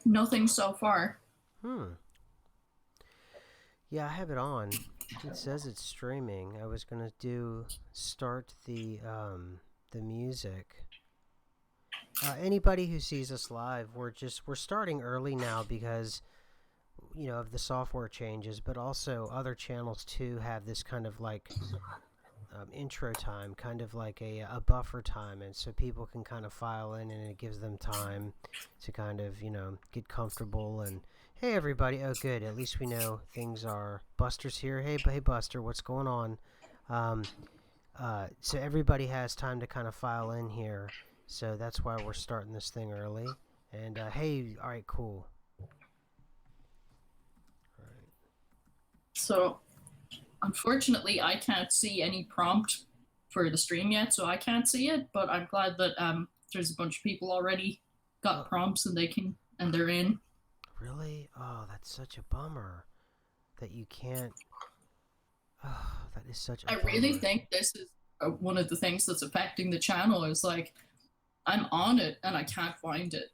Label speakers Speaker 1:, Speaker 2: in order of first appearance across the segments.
Speaker 1: Nothing so far.
Speaker 2: Yeah, I have it on. It says it's streaming. I was gonna start the music. Anybody who sees us live, we're starting early now because of the software changes, but also other channels too have this kind of like intro time, kind of like a buffer time, and so people can kind of file in, and it gives them time to kind of get comfortable. And hey, everybody! Oh, good. At least we know things are. Buster's here. Hey, Buster, what's going on? Um, so everybody has time to kind of file in here. So that's why we're starting this thing early. And hey, all right, cool. All right.
Speaker 1: So unfortunately, I can't see any prompt for the stream yet, so I can't see it. But I'm glad that there's a bunch of people already got
Speaker 2: Oh,
Speaker 1: prompts and they're in.
Speaker 2: really? Oh, that's such a bummer that you can't. Oh, that is such a
Speaker 1: I really
Speaker 2: bummer.
Speaker 1: think this is one of the things that's affecting the channel. Is like I'm on it and I can't find it.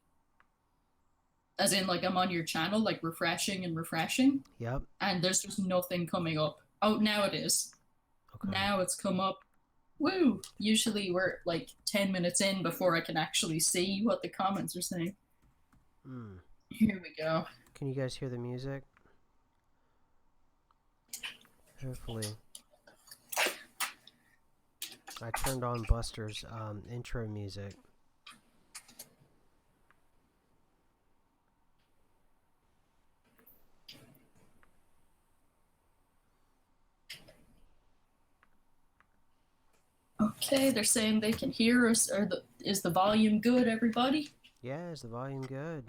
Speaker 1: As in, like I'm on your channel, like refreshing and refreshing,
Speaker 2: Yep.
Speaker 1: and there's just nothing coming up. Oh, now it is.
Speaker 2: Okay.
Speaker 1: Now it's come up. Woo! Usually we're like 10 minutes in before I can actually see what the comments are saying.
Speaker 2: Hmm.
Speaker 1: Here we go.
Speaker 2: Can you guys hear the music? Hopefully. I turned on Buster's intro music.
Speaker 1: Okay, they're saying they can hear us. Is the volume good, everybody?
Speaker 2: Yeah, is the volume good?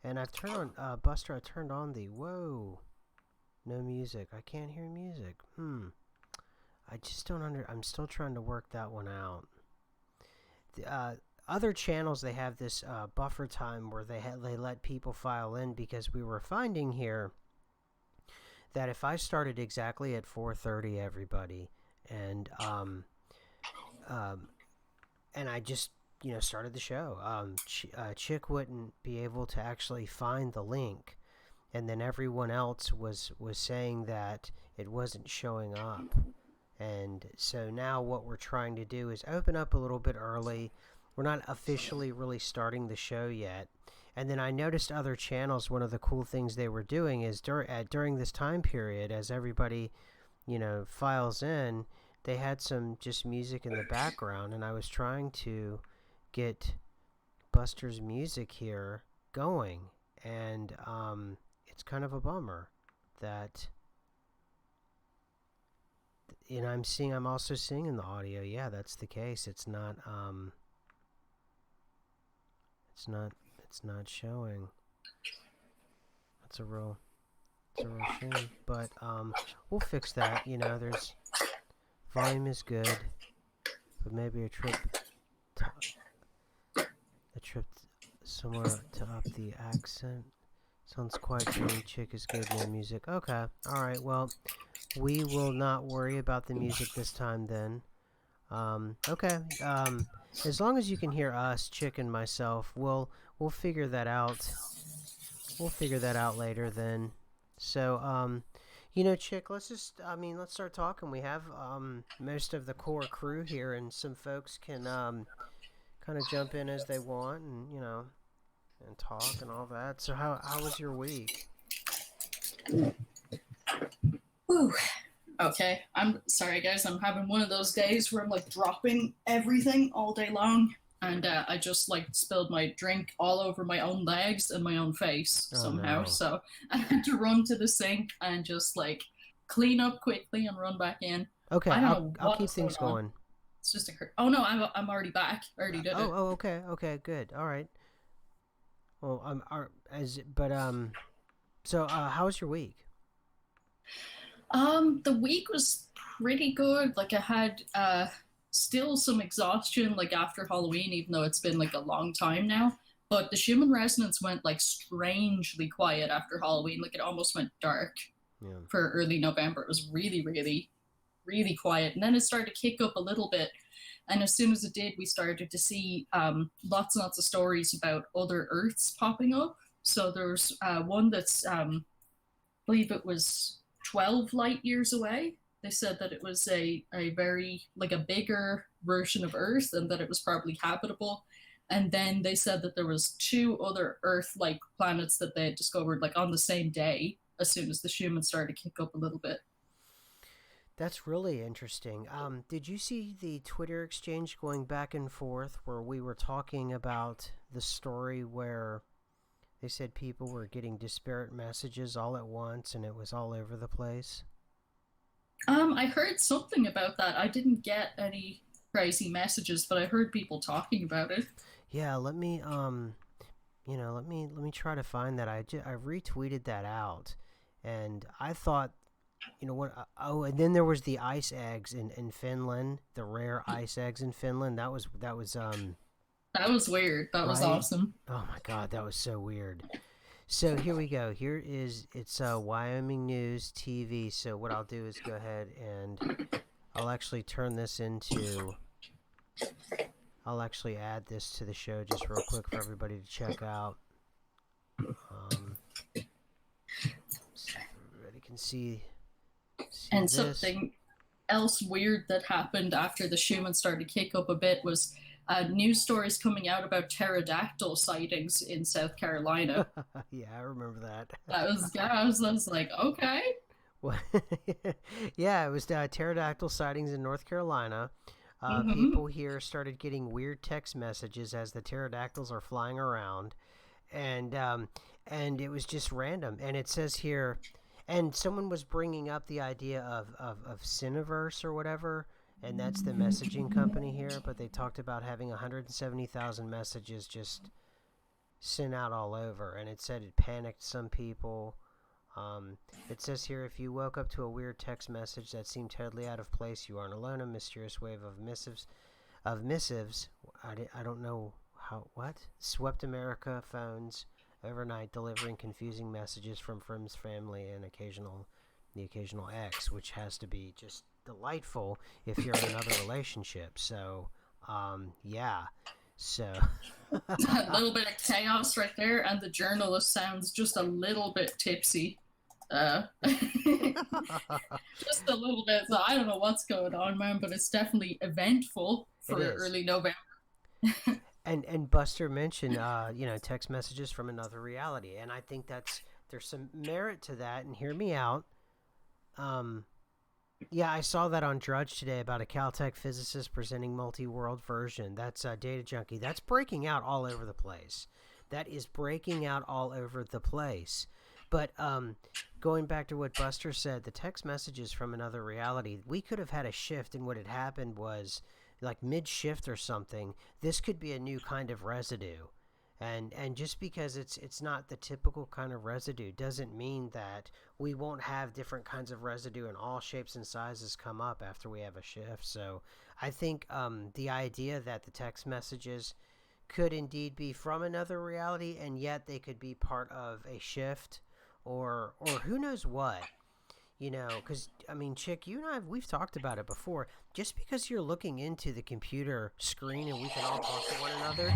Speaker 2: And I've turned on Buster. I turned on the whoa. No music. I can't hear music. I just don't I'm still trying to work that one out. The, other channels, they have this buffer time where they let people file in, because we were finding here that if I started exactly at 4:30, everybody, and um, and I just started the show, Chick wouldn't be able to actually find the link, and then everyone else was saying that it wasn't showing up. And so now what we're trying to do is open up a little bit early. We're not officially really starting the show yet. And then I noticed other channels, one of the cool things they were doing is during this time period, as everybody, files in, they had some just music in the background, and I was trying to get Buster's music here going. And it's kind of a bummer that I'm also seeing in the audio. Yeah, that's the case. It's not showing. That's a real it's a real shame. But we'll fix that. There's volume is good, but maybe a trip somewhere to up the accent. Sounds quite funny. Chick is good. No music. Okay. All right. Well, we will not worry about the music this time then. Okay. As long as you can hear us, Chick and myself, we'll figure that out. We'll figure that out later then. So, Chick, let's start talking. We have most of the core crew here, and some folks can kind of jump in as they want, and and talk and all that. So, how was your week?
Speaker 1: Woo! Okay, I'm sorry, guys. I'm having one of those days where I'm like dropping everything all day long, and I just like spilled my drink all over my own legs and my own face
Speaker 2: Oh
Speaker 1: somehow.
Speaker 2: no.
Speaker 1: So I had to run to the sink and just like clean up quickly and run back in.
Speaker 2: Okay,
Speaker 1: I don't
Speaker 2: I'll
Speaker 1: know
Speaker 2: I'll keep
Speaker 1: what's going
Speaker 2: things
Speaker 1: on.
Speaker 2: going.
Speaker 1: It's just a oh no, I'm already back. I already did it.
Speaker 2: Okay, okay, good. All right. Well, as but so how was your week?
Speaker 1: The week was pretty good. Like I had still some exhaustion like after Halloween, even though it's been like a long time now. But the Schumann resonance went like strangely quiet after Halloween. Like it almost went dark
Speaker 2: Yeah.
Speaker 1: for early November. It was really, really, really quiet. And then it started to kick up a little bit. And as soon as it did, we started to see lots and lots of stories about other Earths popping up. So there's one that's, I believe it was 12 light years away. They said that it was a very, like a bigger version of Earth and that it was probably habitable. And then they said that there was two other Earth-like planets that they had discovered like on the same day as soon as the Schumann started to kick up a little bit.
Speaker 2: That's really interesting. Did you see the Twitter exchange going back and forth where we were talking about the story where they said people were getting disparate messages all at once and it was all over the place?
Speaker 1: I heard something about that. I didn't get any crazy messages, but I heard people talking about it.
Speaker 2: Yeah, let me let me try to find that. I retweeted that out, and I thought, what? Oh, and then there was the ice eggs in Finland, the rare ice eggs in Finland. That was
Speaker 1: That was weird. That was
Speaker 2: right.
Speaker 1: awesome.
Speaker 2: Oh my god, that was so weird. So here we go. Here is it's Wyoming News TV. So what I'll do is go ahead and I'll actually turn this into. I'll actually add this to the show just real quick for everybody to check out. Um, so everybody can see
Speaker 1: And
Speaker 2: this.
Speaker 1: something else weird that happened after the Schumann started to kick up a bit was news stories coming out about pterodactyl sightings in South Carolina.
Speaker 2: Yeah, I remember that.
Speaker 1: I was like, okay.
Speaker 2: Well, yeah, it was pterodactyl sightings in North Carolina.
Speaker 1: Hmm.
Speaker 2: People here started getting weird text messages as the pterodactyls are flying around, and it was just random. And it says here, and someone was bringing up the idea of Cineverse or whatever, and that's the messaging company here. But they talked about having 170,000 messages just sent out all over, and it said it panicked some people. Um, it says here, if you woke up to a weird text message that seemed totally out of place, you aren't alone. A mysterious wave of missives. I don't know how what swept America phones overnight, delivering confusing messages from friends, family, and the occasional ex, which has to be just delightful if you're in another relationship. So, yeah. So,
Speaker 1: A little bit of chaos right there, and the journalist sounds just a little bit tipsy. Just a little bit. So I don't know what's going on, man, but it's definitely eventful
Speaker 2: it
Speaker 1: for
Speaker 2: is.
Speaker 1: early November.
Speaker 2: And Buster mentioned text messages from another reality, and I think there's some merit to that. And hear me out. Um, yeah, I saw that on Drudge today about a Caltech physicist presenting multi-world version. That's Data Junkie. That's breaking out all over the place. That is breaking out all over the place. But going back to what Buster said, the text messages from another reality, we could have had a shift, and what had happened was like mid shift or something. This could be a new kind of residue. And just because it's not the typical kind of residue doesn't mean that we won't have different kinds of residue in all shapes and sizes come up after we have a shift. So I think the idea that the text messages could indeed be from another reality, and yet they could be part of a shift, or who knows what. Because I mean, Chick, you and we've talked about it before. Just because you're looking into the computer screen and we can all talk to one another,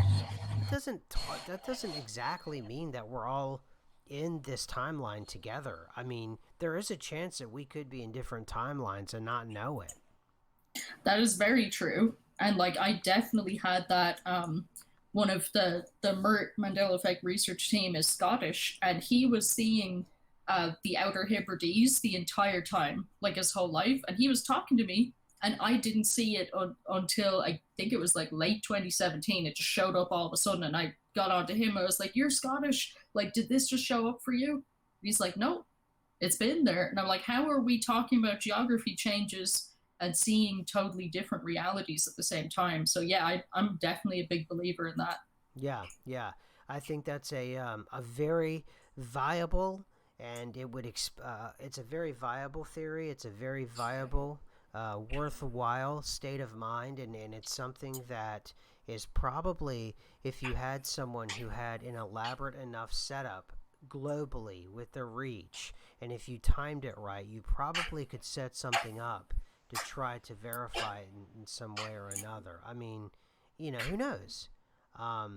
Speaker 2: that doesn't exactly mean that we're all in this timeline together. I mean, there is a chance that we could be in different timelines and not know it.
Speaker 1: That is very true. And like I definitely had that one of the Mert Mandela effect research team is Scottish and he was seeing the Outer Hebrides the entire time, like his whole life. And he was talking to me and I didn't see it until I think it was like late 2017. It just showed up all of a sudden and I got onto him. I was like, "You're Scottish. Like, did this just show up for you?" And he's like, "No, it's been there." And I'm like, how are we talking about geography changes and seeing totally different realities at the same time? So yeah, I'm definitely a big believer in that.
Speaker 2: Yeah, yeah. I think that's a very viable, and it's a very viable theory. It's a very viable, worthwhile state of mind, and it's something that is probably if you had someone who had an elaborate enough setup globally with the reach, and if you timed it right, you probably could set something up to try to verify it in some way or another. I mean, who knows? I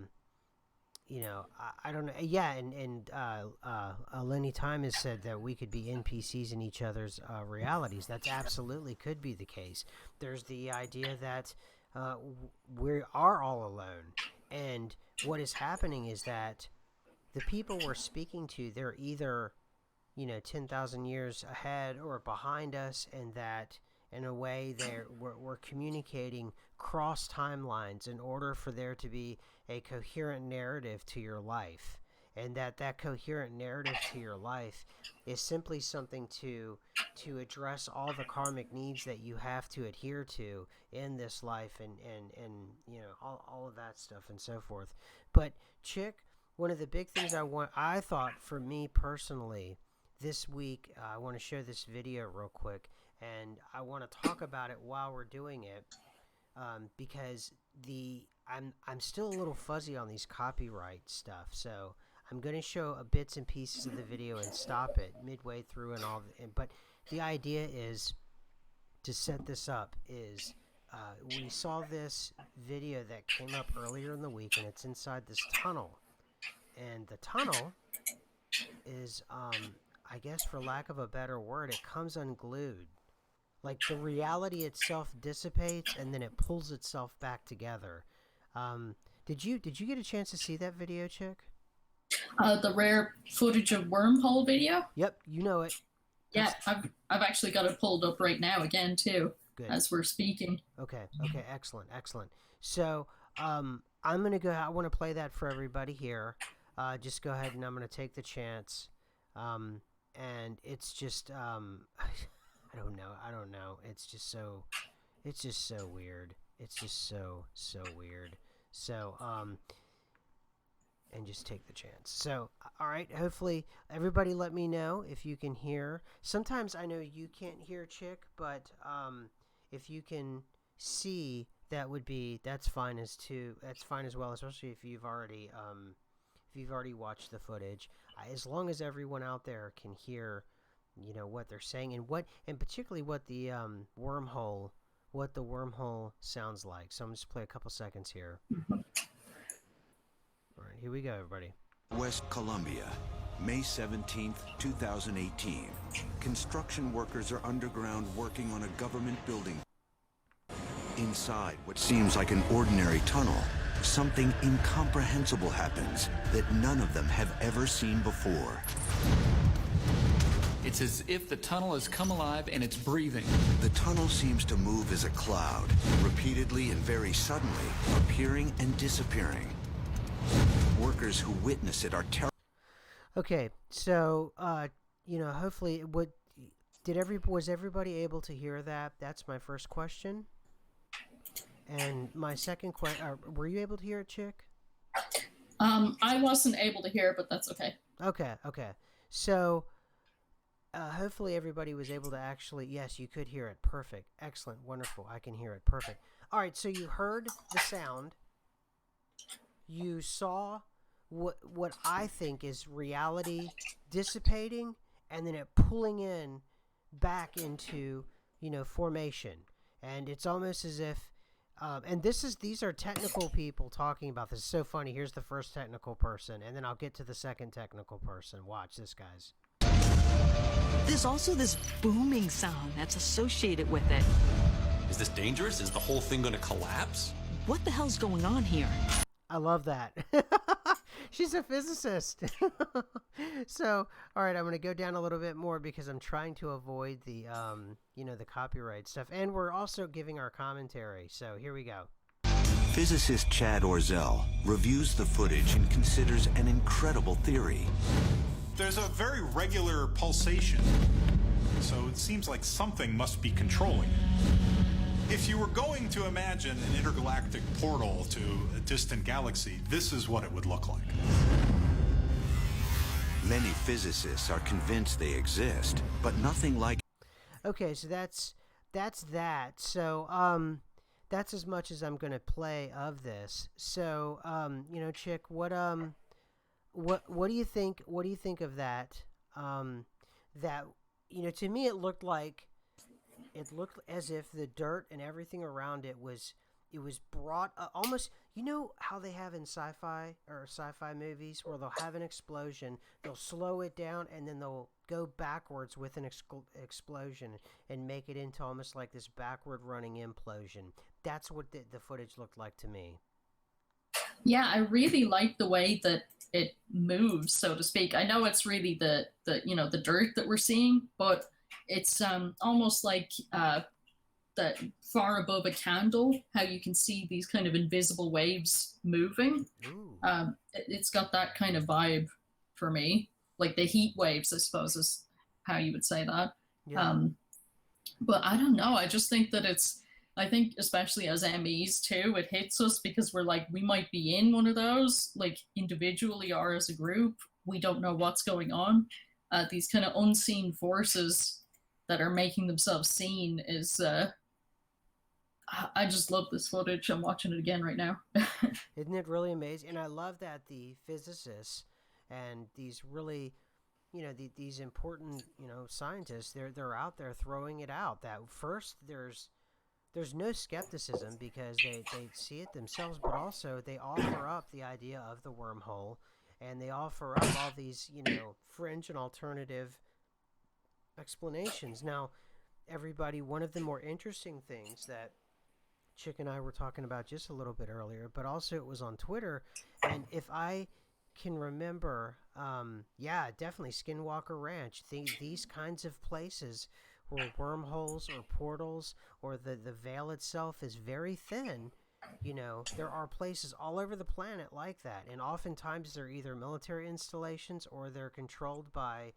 Speaker 2: don't know. Yeah, and Lenny Time has said that we could be NPCs in each other's realities. That's absolutely could be the case. There's the idea that we are all alone, and what is happening is that the people we're speaking to, they're either 10,000 years ahead or behind us, and that in a way we're communicating cross timelines in order for there to be a coherent narrative to your life, and that coherent narrative to your life is simply something to address all the karmic needs that you have to adhere to in this life, and all of that stuff and so forth. But Chick, one of the big things I thought for me personally this week, I want to show this video real quick, and I want to talk about it while we're doing it, because I'm still a little fuzzy on these copyright stuff. So I'm going to show bits and pieces of the video and stop it midway through and all. But the idea is to set this up is we saw this video that came up earlier in the week, and it's inside this tunnel, and the tunnel is I guess for lack of a better word, it comes unglued. Like the reality itself dissipates and then it pulls itself back together. Did you get a chance to see that video, Chick?
Speaker 1: The rare footage of wormhole video?
Speaker 2: Yep, you know it.
Speaker 1: Yeah, I've actually got it pulled up right now again too. Good. As we're speaking.
Speaker 2: Okay, excellent. So I'm gonna go. I want to play that for everybody here. Just go ahead and I'm gonna take the chance. And it's just I don't know. It's just so weird. It's just so weird. So and just take the chance. So all right, hopefully everybody let me know if you can hear. Sometimes I know you can't hear, Chick, but if you can see, that's fine as well, especially if you've already watched the footage. As long as everyone out there can hear what they're saying, and particularly what the wormhole sounds like. So I'm just play a couple seconds here. All right, here we go, everybody.
Speaker 3: West Columbia, May 17th, 2018. Construction workers are underground working on a government building. Inside what seems like an ordinary tunnel, something incomprehensible happens that none of them have ever seen before.
Speaker 4: It's as if the tunnel has come alive and it's breathing.
Speaker 3: The tunnel seems to move as a cloud, repeatedly and very suddenly, appearing and disappearing. Workers who witness it are terrified.
Speaker 2: Okay, so, hopefully, was everybody able to hear that? That's my first question. And my second question, were you able to hear it, Chick?
Speaker 1: I wasn't able to hear it, but that's okay.
Speaker 2: Okay. So, hopefully everybody was able to actually, yes, you could hear it. Perfect. Excellent. Wonderful. I can hear it. Perfect. All right, so you heard the sound. You saw what I think is reality dissipating and then it pulling in back into, formation. And it's almost as if and these are technical people talking about this. It's so funny. Here's the first technical person, and then I'll get to the second technical person. Watch this, guys.
Speaker 5: There's also this booming sound that's associated with it.
Speaker 6: Is this dangerous? Is the whole thing going to collapse?
Speaker 5: What the hell's going on here?
Speaker 2: I love that. She's a physicist. So, all right, I'm going to go down a little bit more because I'm trying to avoid the, the copyright stuff. And we're also giving our commentary. So here we go.
Speaker 3: Physicist Chad Orzel reviews the footage and considers an incredible theory.
Speaker 7: There's a very regular pulsation, so it seems like something must be controlling it. If you were going to imagine an intergalactic portal to a distant galaxy, this is what it would look like.
Speaker 3: Many physicists are convinced they exist, but nothing like...
Speaker 2: Okay, so that's that. So, that's as much as I'm gonna play of this. So, you know, Chick, what do you think? What do you think of that? That you know, to me, it looked as if the dirt and everything around it was brought almost. You know how they have in sci-fi movies where they'll have an explosion, they'll slow it down, and then they'll go backwards with an explosion and make it into almost like this backward running implosion. That's what the footage looked like to me.
Speaker 1: Yeah, I really like the way that it moves, so to speak. I know it's really the you know the dirt that we're seeing, but it's almost like that far above a candle, how you can see these kind of invisible waves moving.
Speaker 2: Ooh.
Speaker 1: It's got that kind of vibe for me, like the heat waves, I suppose is how you would say that.
Speaker 2: Yeah.
Speaker 1: Um, but I don't know. I just think that I think especially as MEs too, it hits us because we're like, we might be in one of those, like individually or as a group. We don't know what's going on. These kind of unseen forces that are making themselves seen is, I just love this footage. I'm watching it again right now.
Speaker 2: Isn't it really amazing? And I love that the physicists and these really, you know, these important, you know, scientists, they're out there throwing it out. That first there's no skepticism because they see it themselves, but also they offer up the idea of the wormhole, and they offer up all these, you know, fringe and alternative explanations. Now, everybody, one of the more interesting things that Chick and I were talking about just a little bit earlier, but also it was on Twitter, and if I can remember, yeah, definitely Skinwalker Ranch. These kinds of places where wormholes or portals or the veil itself is very thin, you know, there are places all over the planet like that, and oftentimes they're either military installations or they're controlled by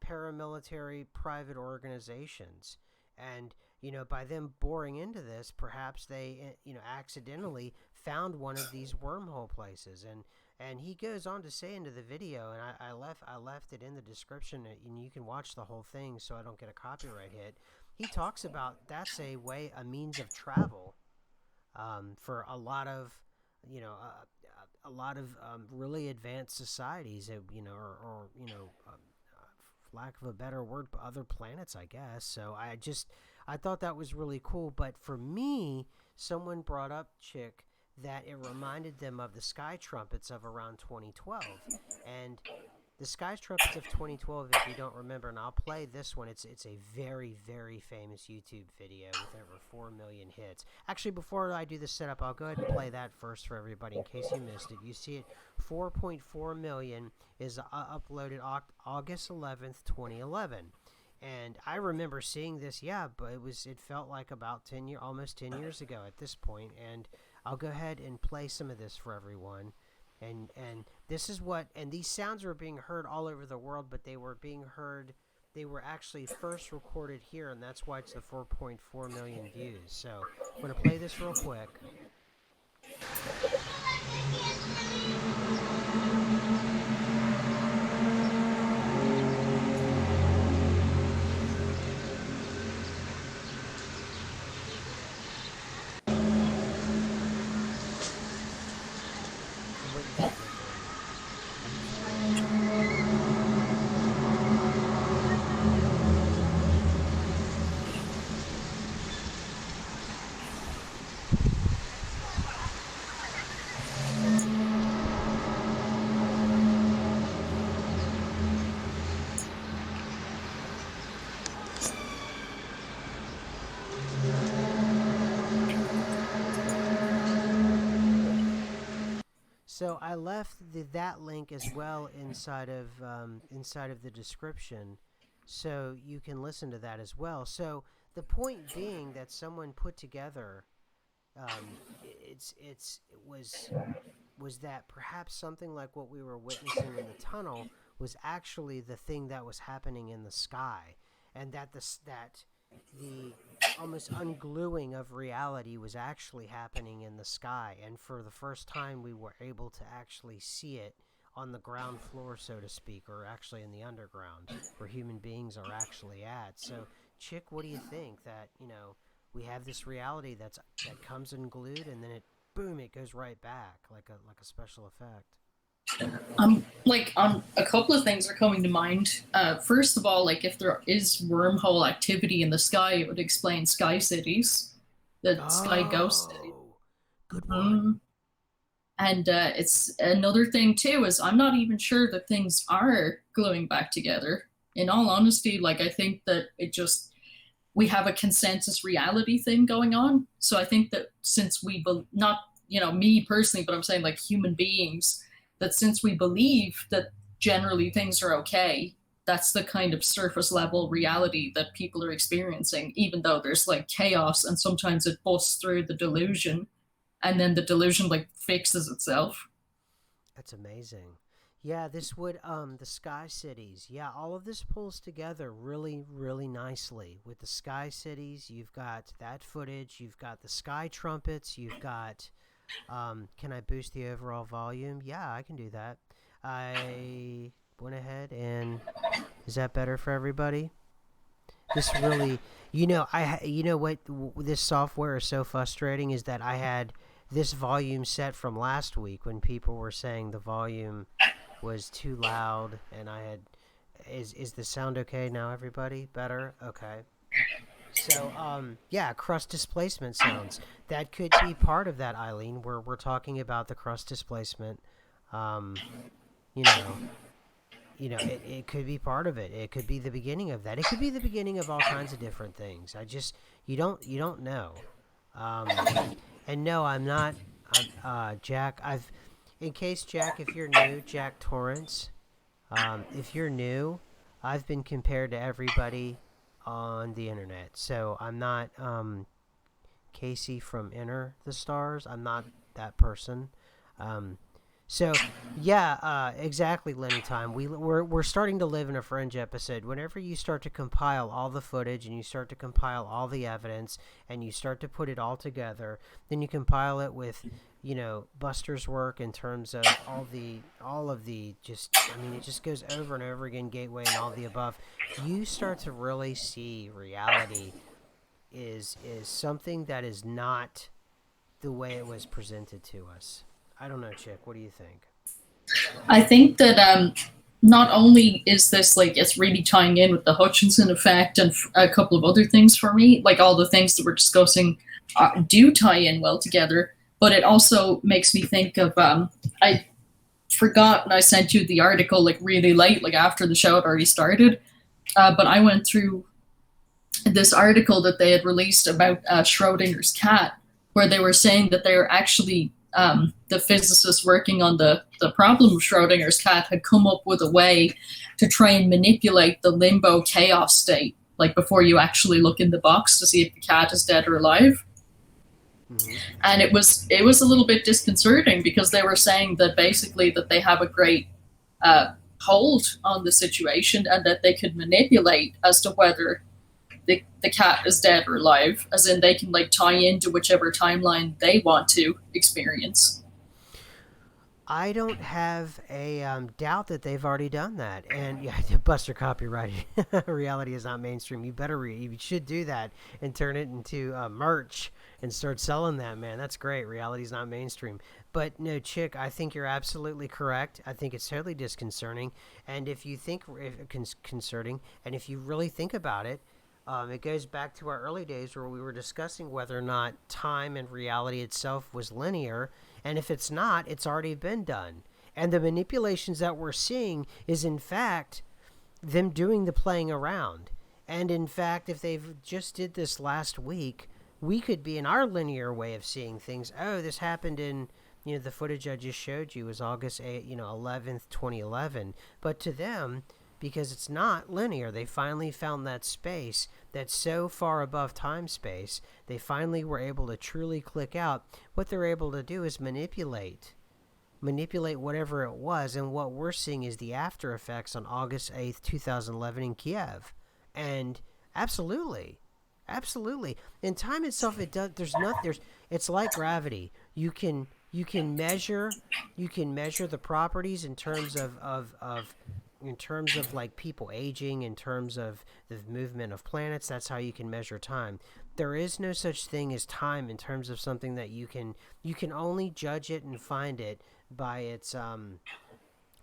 Speaker 2: paramilitary private organizations. And, you know, by them boring into this, perhaps they, you know, accidentally found one of these wormhole places. And he goes on to say into the video, and I left it in the description, and you can watch the whole thing so I don't get a copyright hit. He talks about that's a means of travel for a lot of, you know, a lot of really advanced societies, you know, or you know, lack of a better word, other planets, I guess. So I thought that was really cool. But for me, someone brought up, Chick, that it reminded them of the sky trumpets of around 2012. And the sky trumpets of 2012, if you don't remember, and I'll play this one, it's a very, very famous YouTube video with over 4 million hits. Actually, before I do the setup, I'll go ahead and play that first for everybody in case you missed it. You see it, 4.4 million is uploaded August 11th, 2011. And I remember seeing this, yeah, but it felt like about almost 10 years ago at this point. And I'll go ahead and play some of this for everyone. And this is and these sounds were being heard all over the world, but they were actually first recorded here, and that's why it's the 4.4 million views. So I'm going to play this real quick. So I left that link as well inside of the description, so you can listen to that as well. So the point being that someone put together, it was that perhaps something like what we were witnessing in the tunnel was actually the thing that was happening in the sky, and that the almost ungluing of reality was actually happening in the sky, and for the first time we were able to actually see it on the ground floor, so to speak, or actually in the underground where human beings are actually at. So Chick, what do you think? That, you know, we have this reality that comes unglued, and then boom, it goes right back like a special effect.
Speaker 1: Like a couple of things are coming to mind. First of all, like if there is wormhole activity in the sky, it would explain sky cities, the sky ghost cities.
Speaker 2: Oh, good one.
Speaker 1: Mhm. And it's another thing too is I'm not even sure that things are gluing back together. In all honesty, like I think that it just we have a consensus reality thing going on. So I think that since not me personally, but I'm saying like human beings, that since we believe that generally things are okay, that's the kind of surface level reality that people are experiencing, even though there's like chaos and sometimes it busts through the delusion and then the delusion like fixes itself.
Speaker 2: That's amazing. Yeah, this would the sky cities. Yeah, all of this pulls together really, really nicely. With the sky cities, you've got that footage, you've got the sky trumpets, you've got can I boost the overall volume? Yeah, I can do that. I went ahead and is that better for everybody? This really, you know what this software is so frustrating is that I had this volume set from last week when people were saying the volume was too loud, and I had is the sound okay now, everybody? Better? Okay. So, yeah, crust displacement sounds. That could be part of that, Eileen, where we're talking about the crust displacement. Um, you know, it could be part of it. It could be the beginning of that. It could be the beginning of all kinds of different things. You don't know. Um, and no, I'm not, Jack. In case Jack, if you're new, Jack Torrance, if you're new, I've been compared to everybody on the internet. So I'm not Casey from Enter the Stars. I'm not that person. Um, so yeah, exactly, Lenny Time. We're starting to live in a Fringe episode. Whenever you start to compile all the footage and you start to compile all the evidence and you start to put it all together, then you compile it with Buster's work in terms of all of the just, I mean, it just goes over and over again, Gateway and all the above. You start to really see reality is something that is not the way it was presented to us. I don't know, Chick. What do you think?
Speaker 1: I think that not only is this like it's really tying in with the Hutchinson effect and a couple of other things for me, like all the things that we're discussing do tie in well together, but it also makes me think of I forgot and I sent you the article like really late, like after the show had already started, but I went through this article that they had released about Schrodinger's cat, where they were saying that they were actually the physicists working on the problem of Schrodinger's cat had come up with a way to try and manipulate the limbo chaos state, like before you actually look in the box to see if the cat is dead or alive. Mm-hmm. And it was a little bit disconcerting because they were saying that basically that they have a great hold on the situation and that they could manipulate as to whether the cat is dead or alive, as in they can like tie into whichever timeline they want to experience.
Speaker 2: I don't have a doubt that they've already done that. And yeah, Buster copyrighted. Reality is not mainstream. You should do that and turn it into merch and start selling that, man. That's great. Reality is not mainstream. But no, Chick, I think you're absolutely correct. I think it's totally disconcerting. And if you think concerning, and if you really think about it, it goes back to our early days where we were discussing whether or not time and reality itself was linear. And if it's not, it's already been done. And the manipulations that we're seeing is, in fact, them doing the playing around. And, in fact, if they've just did this last week, we could be in our linear way of seeing things. Oh, this happened in, the footage I just showed you was August 11th, 2011. But to them, because it's not linear, they finally found that space that's so far above time space, they finally were able to truly click out. What they're able to do is manipulate whatever it was, and what we're seeing is the after effects on August 8th, 2011 in Kiev. And absolutely, in time itself, it's like gravity. You can measure the properties in terms of like people aging, in terms of the movement of planets. That's how you can measure time. there is no such thing as time in terms of something that you can only judge it and find it by its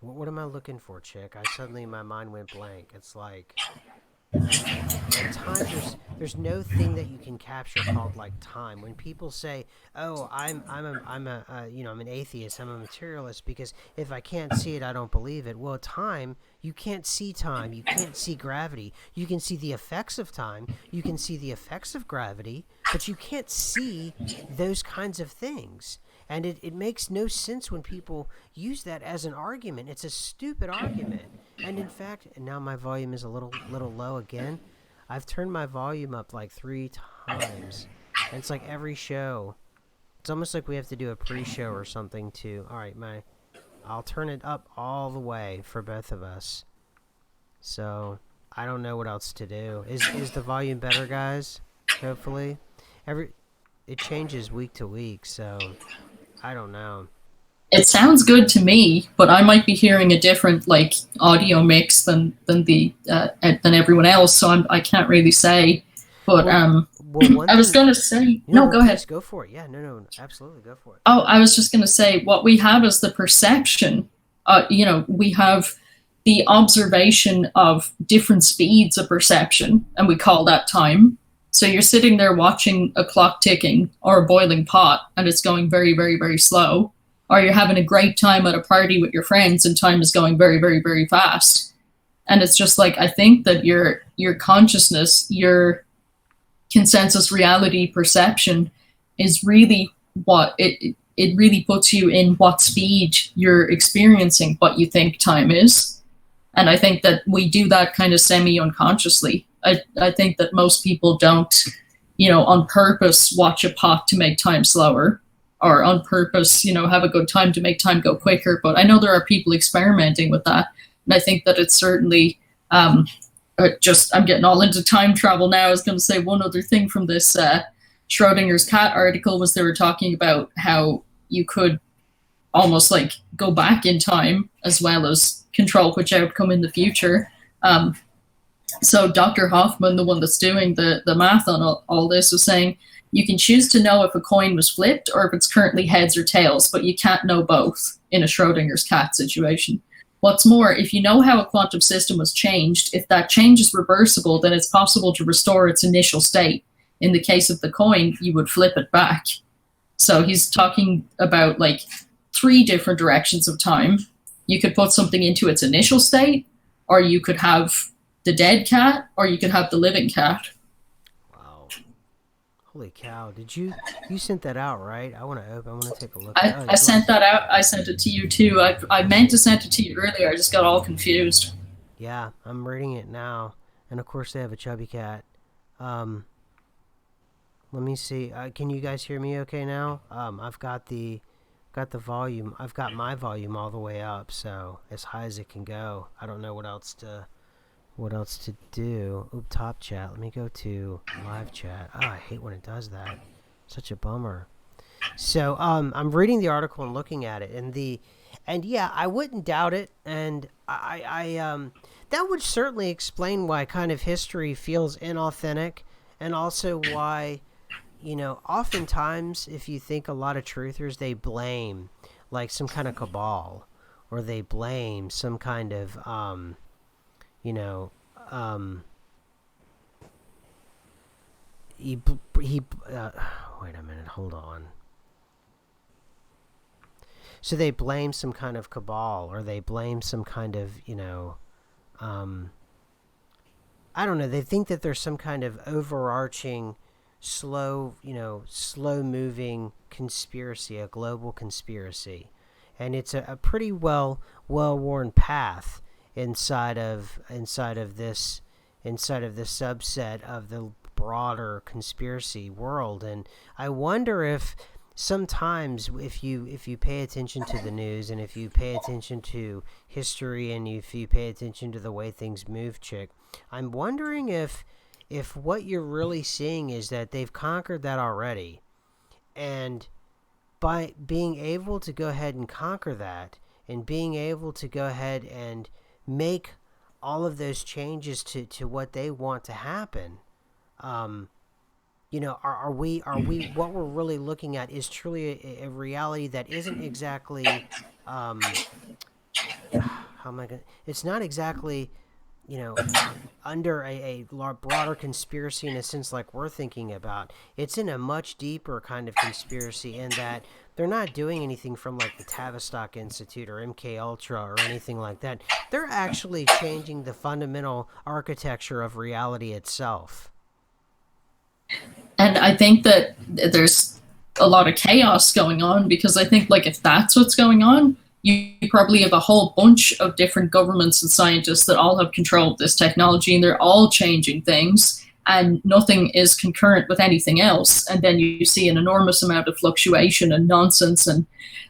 Speaker 2: what am I looking for, chick? My mind went blank. It's like time. There's no thing that you can capture called like time. When people say, "Oh, I'm an atheist. I'm a materialist because if I can't see it, I don't believe it." Well, time, you can't see time. You can't see gravity. You can see the effects of time. You can see the effects of gravity, but you can't see those kinds of things. And it makes no sense when people use that as an argument. It's a stupid argument. And in fact, now my volume is a little low again. I've turned my volume up like 3 times. And it's like every show. It's almost like we have to do a pre-show or something too. All right, I'll turn it up all the way for both of us. So, I don't know what else to do. Is the volume better, guys? Hopefully. It changes week to week, so I don't know.
Speaker 1: It sounds good to me, but I might be hearing a different like audio mix than everyone else, so I can't really say. But I was going to say no. Go ahead.
Speaker 2: Go for it. Yeah, no, absolutely, go for it.
Speaker 1: Oh, I was just going to say what we have is the perception. We have the observation of different speeds of perception, and we call that time. So you're sitting there watching a clock ticking or a boiling pot, and it's going very, very, very slow. Or you're having a great time at a party with your friends, and time is going very, very, very fast. And it's just like, I think that your consciousness, your consensus reality perception is really what it really puts you in what speed you're experiencing what you think time is. And I think that we do that kind of semi-unconsciously. I think that most people don't, on purpose watch a pot to make time slower, or on purpose, have a good time to make time go quicker. But I know there are people experimenting with that. And I think that it's certainly I'm getting all into time travel now. I was going to say one other thing from this Schrodinger's cat article was they were talking about how you could almost like go back in time as well as control which outcome in the future. So Dr. Hoffman, the one that's doing the math on all this, was saying you can choose to know if a coin was flipped or if it's currently heads or tails, but you can't know both in a Schrodinger's cat situation. What's more, if you know how a quantum system was changed, if that change is reversible, then it's possible to restore its initial state. In the case of the coin, you would flip it back. So he's talking about like 3 different directions of time. You could put something into its initial state, or you could have the dead cat, or you could have the living cat.
Speaker 2: Wow. Holy cow. You sent that out, right? I want to take a look.
Speaker 1: I sent that out. I sent it to you too. I meant to send it to you earlier. I just got all confused.
Speaker 2: Yeah, I'm reading it now. And of course they have a chubby cat. Let me see. Can you guys hear me okay now? I've got the volume. I've got my volume all the way up, so as high as it can go. I don't know what else to do. Oop, top chat. Let me go to live chat. Oh, I hate when it does that. Such a bummer. So, I'm reading the article and looking at it, and yeah, I wouldn't doubt it, and I that would certainly explain why kind of history feels inauthentic, and also why, oftentimes if you think a lot of truthers, they blame like some kind of cabal, or they blame some kind of wait a minute, hold on. So they blame some kind of cabal, or they blame some kind of, I don't know, they think that there's some kind of overarching, slow moving conspiracy, a global conspiracy. And it's a pretty well-worn path inside of this subset of the broader conspiracy world. And I wonder if sometimes if you pay attention to the news, and if you pay attention to history, and if you pay attention to the way things move, chick, I'm wondering if what you're really seeing is that they've conquered that already, and by being able to go ahead and conquer that, and being able to go ahead and make all of those changes to what they want to happen, You know, are we what we're really looking at is truly a reality that isn't exactly, how am I going? It's not exactly, you know, under a broader conspiracy in a sense like we're thinking about. It's in a much deeper kind of conspiracy in that they're not doing anything from like the Tavistock Institute or MK Ultra or anything like that. They're actually changing the fundamental architecture of reality itself.
Speaker 1: And I think that there's a lot of chaos going on because I think, like, if that's what's going on, you probably have a whole bunch of different governments and scientists that all have control of this technology and they're all changing things and nothing is concurrent with anything else. And then you see an enormous amount of fluctuation and nonsense. And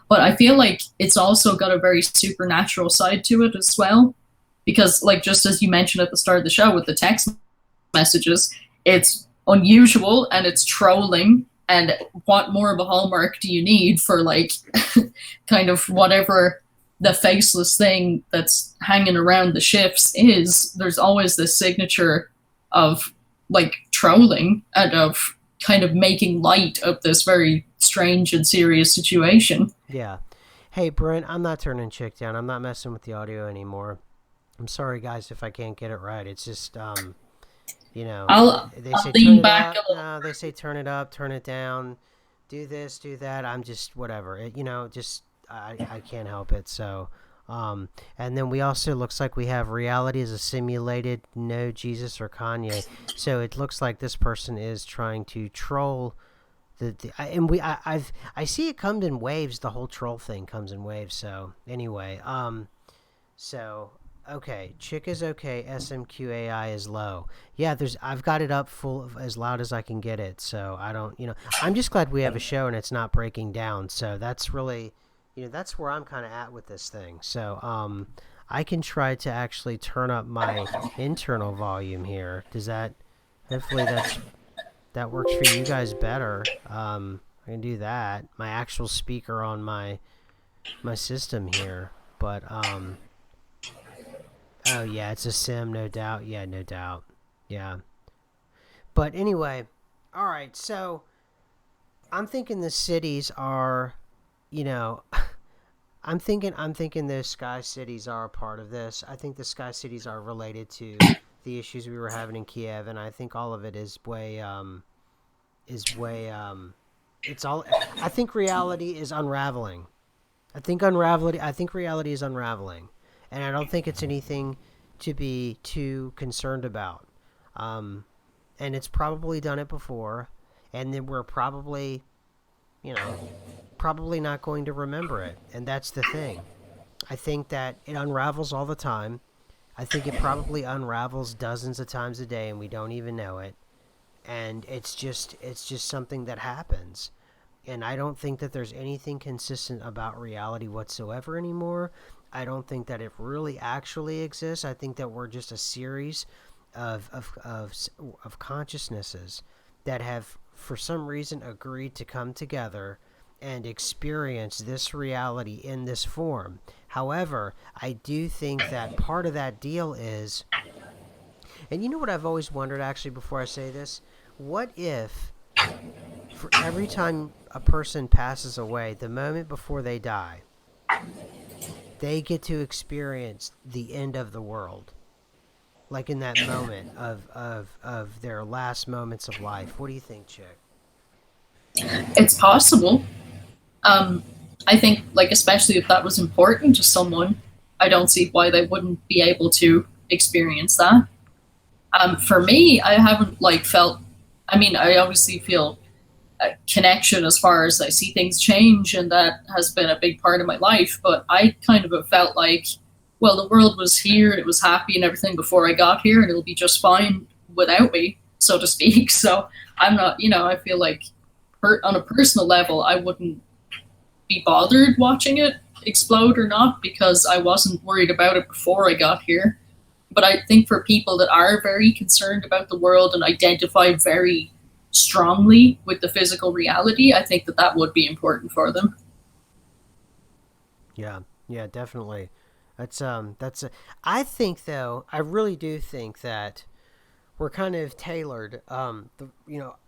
Speaker 1: but I feel like it's also got a very supernatural side to it as well. Because, like, just as you mentioned at the start of the show with the text messages, it's unusual and it's trolling. And what more of a hallmark do you need for, like, kind of whatever the faceless thing that's hanging around the ships is? There's always this signature of, like, trolling and of kind of making light of this very strange and serious situation.
Speaker 2: Yeah. Hey, Brent, I'm not turning Chick down. I'm not messing with the audio anymore. I'm sorry, guys, if I can't get it right. It's just, you know,
Speaker 1: I'll
Speaker 2: they
Speaker 1: I'll
Speaker 2: say turn
Speaker 1: lean
Speaker 2: it
Speaker 1: back
Speaker 2: up.
Speaker 1: a little.
Speaker 2: No, they say turn it up, turn it down, do this, do that. I'm just whatever. You know, just I can't help it. So, and then we also looks like we have reality as a simulated no Jesus or Kanye. So it looks like this person is trying to troll. And I see it comes in waves. The whole troll thing comes in waves. So anyway, so okay, Chick is okay. SMQAI is low. Yeah, I've got it up full of as loud as I can get it. So I don't, I'm just glad we have a show and it's not breaking down. So that's really, that's where I'm kind of at with this thing. So I can try to actually turn up my internal volume here. Hopefully that works for you guys better. I can do that. My actual speaker on my system here, but oh yeah, it's a sim, no doubt. Yeah, no doubt. Yeah. But anyway, all right. So I'm thinking the cities are, I'm thinking those sky cities are a part of this. I think the sky cities are related to the issues we were having in Kiev, and I think all of it is way it's all. I think reality is unraveling. I think reality is unraveling, and I don't think it's anything to be too concerned about. And it's probably done it before, and then we're probably, probably not going to remember it, and that's the thing. I think that it unravels all the time. I think it probably unravels dozens of times a day, and we don't even know it. And it's just something that happens. And I don't think that there's anything consistent about reality whatsoever anymore. I don't think that it really actually exists. I think that we're just a series of consciousnesses that have, for some reason, agreed to come together and experience this reality in this form. However, I do think that part of that deal is, and you know what I've always wondered, actually, before I say this? What if, for every time a person passes away, the moment before they die, they get to experience the end of the world? Like in that moment of their last moments of life. What do you think, Chick?
Speaker 1: It's possible. I think, like, especially if that was important to someone, I don't see why they wouldn't be able to experience that. For me, I haven't, like, felt. I mean, I obviously feel a connection as far as I see things change, and that has been a big part of my life. But I kind of have felt like, well, the world was here and it was happy and everything before I got here, and it'll be just fine without me, so to speak. So I'm not, I feel like on a personal level, I wouldn't be bothered watching it explode or not because I wasn't worried about it before I got here. But I think for people that are very concerned about the world and identify very strongly with the physical reality, I think that would be important for them.
Speaker 2: Yeah, definitely. I think, though, I really do think that we're kind of tailored.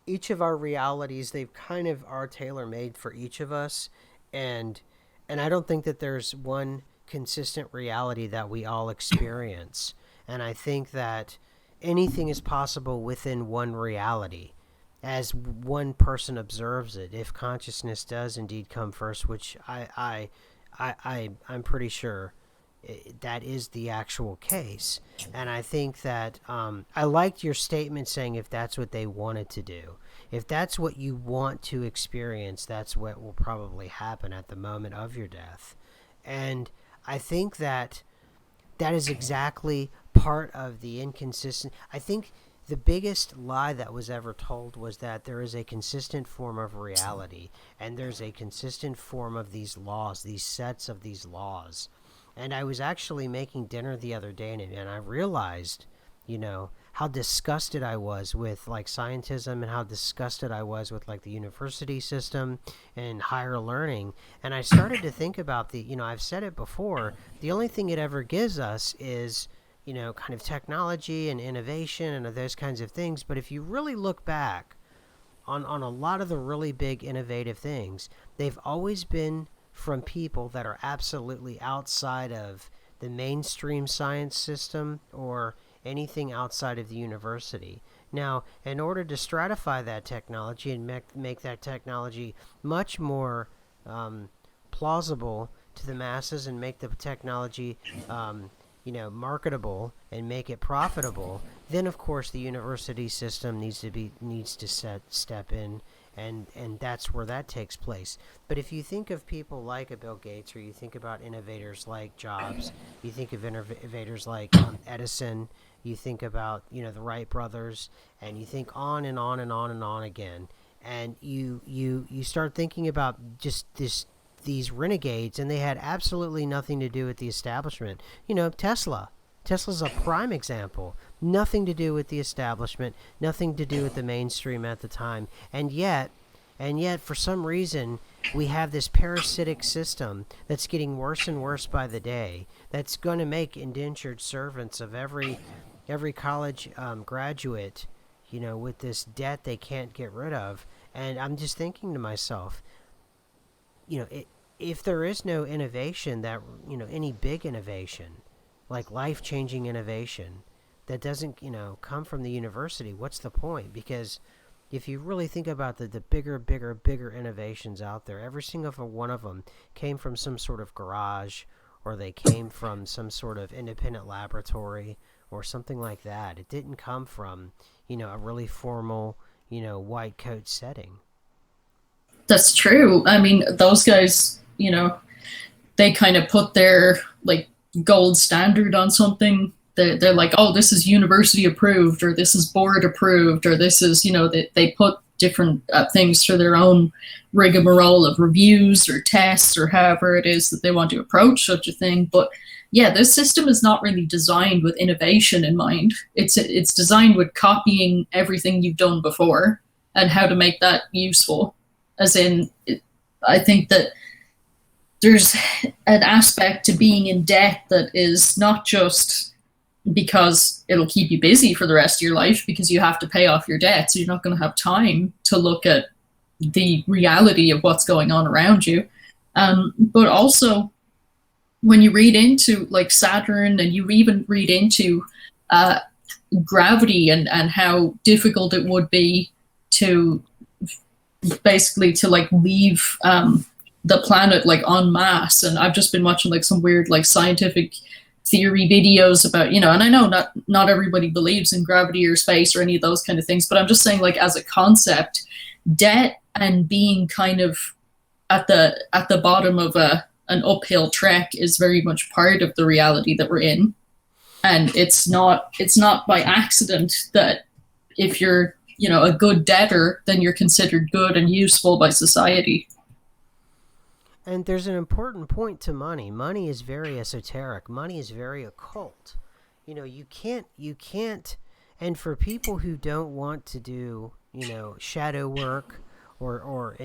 Speaker 2: Each of our realities, they've kind of are tailor made for each of us, and I don't think that there's one consistent reality that we all experience. And I think that anything is possible within one reality, as one person observes it. If consciousness does indeed come first, which I'm pretty sure that is the actual case. And I think that I liked your statement saying if that's what they wanted to do. If that's what you want to experience, that's what will probably happen at the moment of your death. And I think that is exactly part of the inconsistent. I think the biggest lie that was ever told was that there is a consistent form of reality, and there's a consistent form of these laws, these sets of these laws. And I was actually making dinner the other day, and I realized, how disgusted I was with like scientism, and how disgusted I was with like the university system and higher learning. And I started to think about I've said it before, the only thing it ever gives us is, kind of technology and innovation and those kinds of things. But if you really look back on a lot of the really big innovative things, they've always been from people that are absolutely outside of the mainstream science system or anything outside of the university. Now, in order to stratify that technology and make that technology much more plausible to the masses, and make the technology marketable and make it profitable, then of course the university system needs to step in, and that's where that takes place. But if you think of people like a Bill Gates, or you think about innovators like Jobs, you think of innovators like Edison, you think about the Wright brothers, and you think on and on and on and on again, and you start thinking about just these renegades, and they had absolutely nothing to do with the establishment. Tesla's a prime example. Nothing to do with the establishment, nothing to do with the mainstream at the time. And yet, for some reason, we have this parasitic system that's getting worse and worse by the day, that's going to make indentured servants of every college graduate, with this debt they can't get rid of. And I'm just thinking to myself, if there is no innovation, that any big innovation, like life-changing innovation, that doesn't come from the university, what's the point? Because if you really think about the bigger innovations out there, every single one of them came from some sort of garage, or they came from some sort of independent laboratory or something like that. It didn't come from a really formal white coat setting.
Speaker 1: That's true. I mean, those guys, they kind of put their like gold standard on something. They're like, oh, this is university approved, or this is board approved, or this is, they put different things through their own rigmarole of reviews or tests, or however it is that they want to approach such a thing. But yeah, this system is not really designed with innovation in mind. It's designed with copying everything you've done before and how to make that useful. As in, I think that there's an aspect to being in debt that is not just because it'll keep you busy for the rest of your life because you have to pay off your debt, so you're not going to have time to look at the reality of what's going on around you. But also, when you read into like Saturn, and you even read into gravity and how difficult it would be to basically to like leave the planet like en masse. And I've just been watching like some weird like scientific theory videos about, and I know not everybody believes in gravity or space or any of those kind of things, but I'm just saying, like, as a concept, debt and being kind of at the bottom of an uphill trek is very much part of the reality that we're in. And it's not by accident that if you're a good debtor, then you're considered good and useful by society.
Speaker 2: And there's an important point to money. Money is very esoteric. Money is very occult. You can't, and for people who don't want to do, shadow work or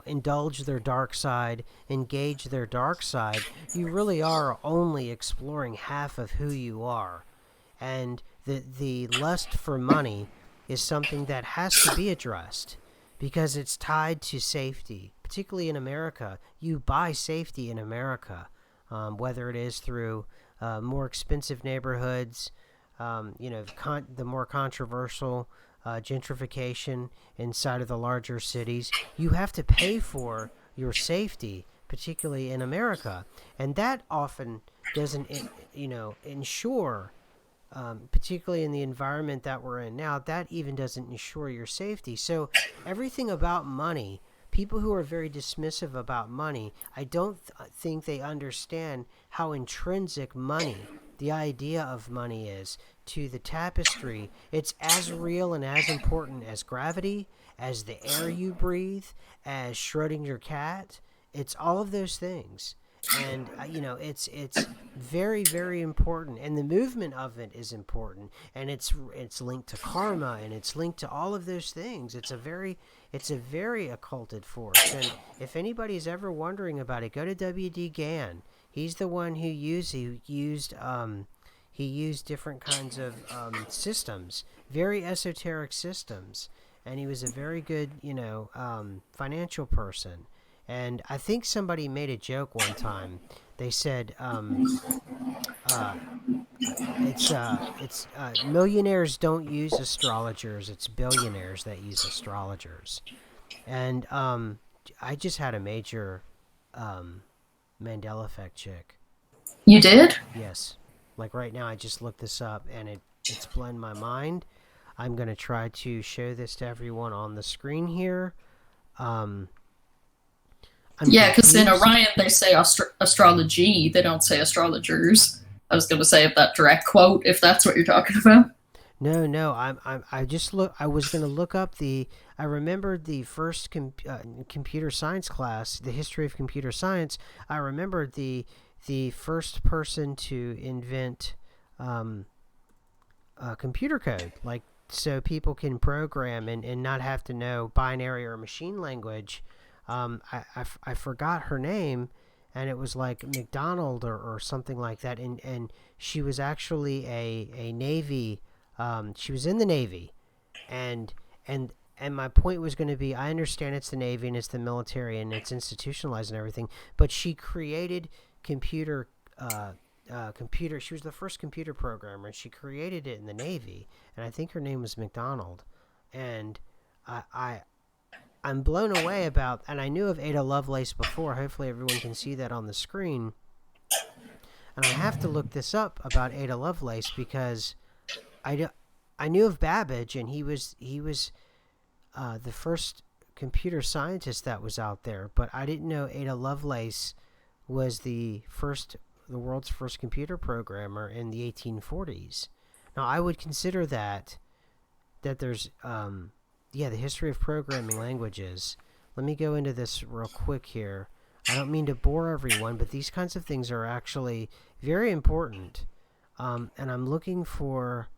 Speaker 2: indulge their dark side, engage their dark side, you really are only exploring half of who you are. And the lust for money is something that has to be addressed because it's tied to safety, particularly in America. You buy safety in America, whether it is through more expensive neighborhoods, the more controversial gentrification inside of the larger cities. You have to pay for your safety, particularly in America, and that often doesn't, ensure. Particularly in the environment that we're in now, that even doesn't ensure your safety. So everything about money, people who are very dismissive about money, I don't think they understand how intrinsic money, the idea of money is to the tapestry. It's as real and as important as gravity, as the air you breathe, as Schrödinger cat. It's all of those things. And it's very, very important, and the movement of it is important, and it's linked to karma, and it's linked to all of those things. It's a very occulted force, and if anybody's ever wondering about it, go to W.D. Gann. He's the one who used different kinds of systems, very esoteric systems, and he was a very good financial person. And I think somebody made a joke one time. They said, it's millionaires don't use astrologers. It's billionaires that use astrologers. And I just had a major Mandela effect check.
Speaker 1: You did?
Speaker 2: Yes. Like right now, I just looked this up, and it's blown my mind. I'm going to try to show this to everyone on the screen here.
Speaker 1: Yeah, because in Orion they say astrology, they don't say astrologers. I was going to say that direct quote, if that's what you're talking about.
Speaker 2: No. I was going to look up I remembered the first computer science class, the history of computer science. I remembered the first person to invent computer code, like so people can program and not have to know binary or machine language. I forgot her name, and it was like McDonald or something like that, and she was actually a Navy, she was in the Navy, and my point was going to be, I understand it's the Navy and it's the military and it's institutionalized and everything, but she created computer, she was the first computer programmer, and she created it in the Navy, and I think her name was McDonald, and I'm blown away about, and I knew of Ada Lovelace before. Hopefully everyone can see that on the screen. And I have to look this up about Ada Lovelace because I knew of Babbage, and he was the first computer scientist that was out there, but I didn't know Ada Lovelace was the world's first computer programmer in the 1840s. Now I would consider that there's the history of programming languages. Let me go into this real quick here. I don't mean to bore everyone, but these kinds of things are actually very important. And I'm looking for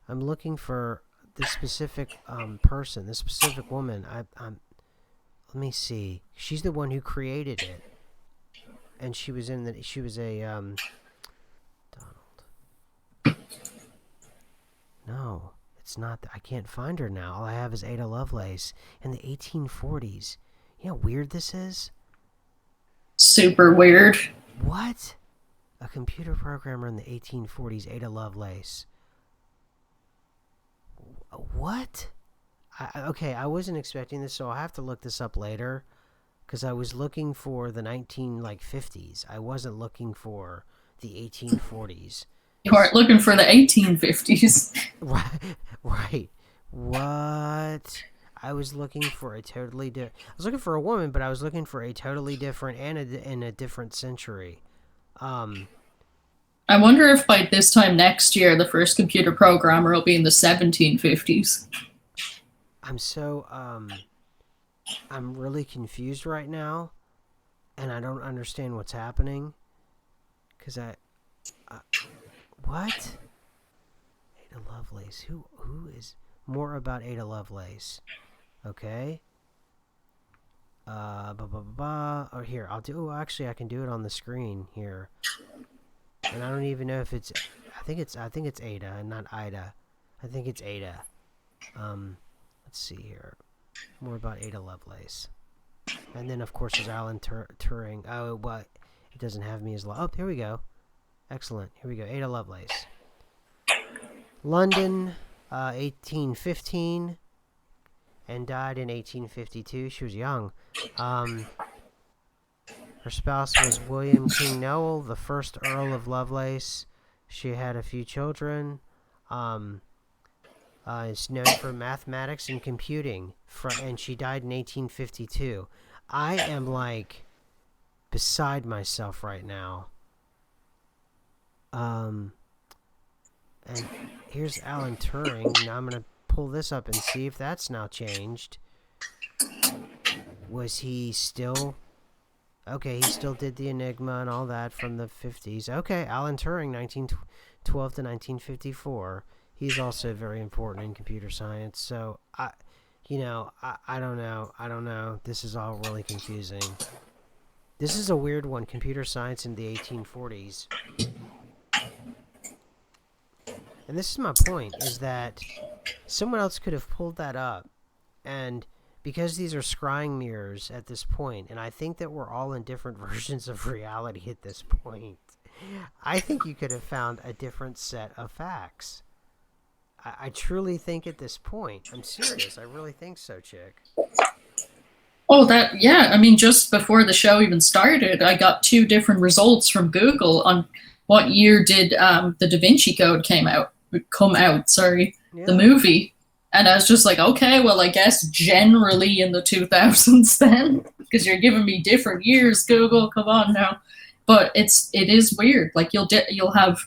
Speaker 2: this specific person, this specific woman. Let me see. She's the one who created it, and she was a Donald. No. It's not. I can't find her now. All I have is Ada Lovelace in the 1840s. You know how weird this is?
Speaker 1: Super weird.
Speaker 2: What? A computer programmer in the 1840s, Ada Lovelace. What? Okay, I wasn't expecting this, so I'll have to look this up later, because I was looking for the 50s. I wasn't looking for the 1840s.
Speaker 1: You aren't looking for the 1850s.
Speaker 2: Right. What? I was looking for I was looking for a woman, but I was looking for a totally different and in a different century.
Speaker 1: I wonder if by this time next year, the first computer programmer will be in the 1750s.
Speaker 2: I'm really confused right now, and I don't understand what's happening, because what? Ada Lovelace. Who is more about Ada Lovelace? Okay. Or here, I'll do. Oh, actually, I can do it on the screen here. And I don't even know if it's. I think it's Ada and not Ida. I think it's Ada. Let's see here. More about Ada Lovelace. And then, of course, there's Alan Turing. Oh, but it doesn't have me as... Oh, here we go. Excellent. Here we go. Ada Lovelace. London, 1815. And died in 1852. She was young. Her spouse was William King Nowell, the first Earl of Lovelace. She had a few children. Is known for mathematics and computing, and she died in 1852. I am like beside myself right now. And here's Alan Turing. Now I'm gonna pull this up and see if that's now changed. Was he still? Okay, he still did the Enigma and all that from the 50s. Okay, Alan Turing, 1912 to 1954. He's also very important in computer science. So, I don't know. This is all really confusing. This is a weird one, computer science in the 1840s. And this is my point, is that someone else could have pulled that up. And because these are scrying mirrors at this point, and I think that we're all in different versions of reality at this point, I think you could have found a different set of facts. I truly think at this point, I'm serious, I really think so, Chick.
Speaker 1: Oh, yeah, I mean, just before the show even started, I got 2 different results from Google on what year did the Da Vinci Code come out,
Speaker 2: Yeah.
Speaker 1: the movie. And I was just like, okay, well, I guess generally in the 2000s then, because you're giving me different years, Google, come on now. But it is weird. Like, you'll have,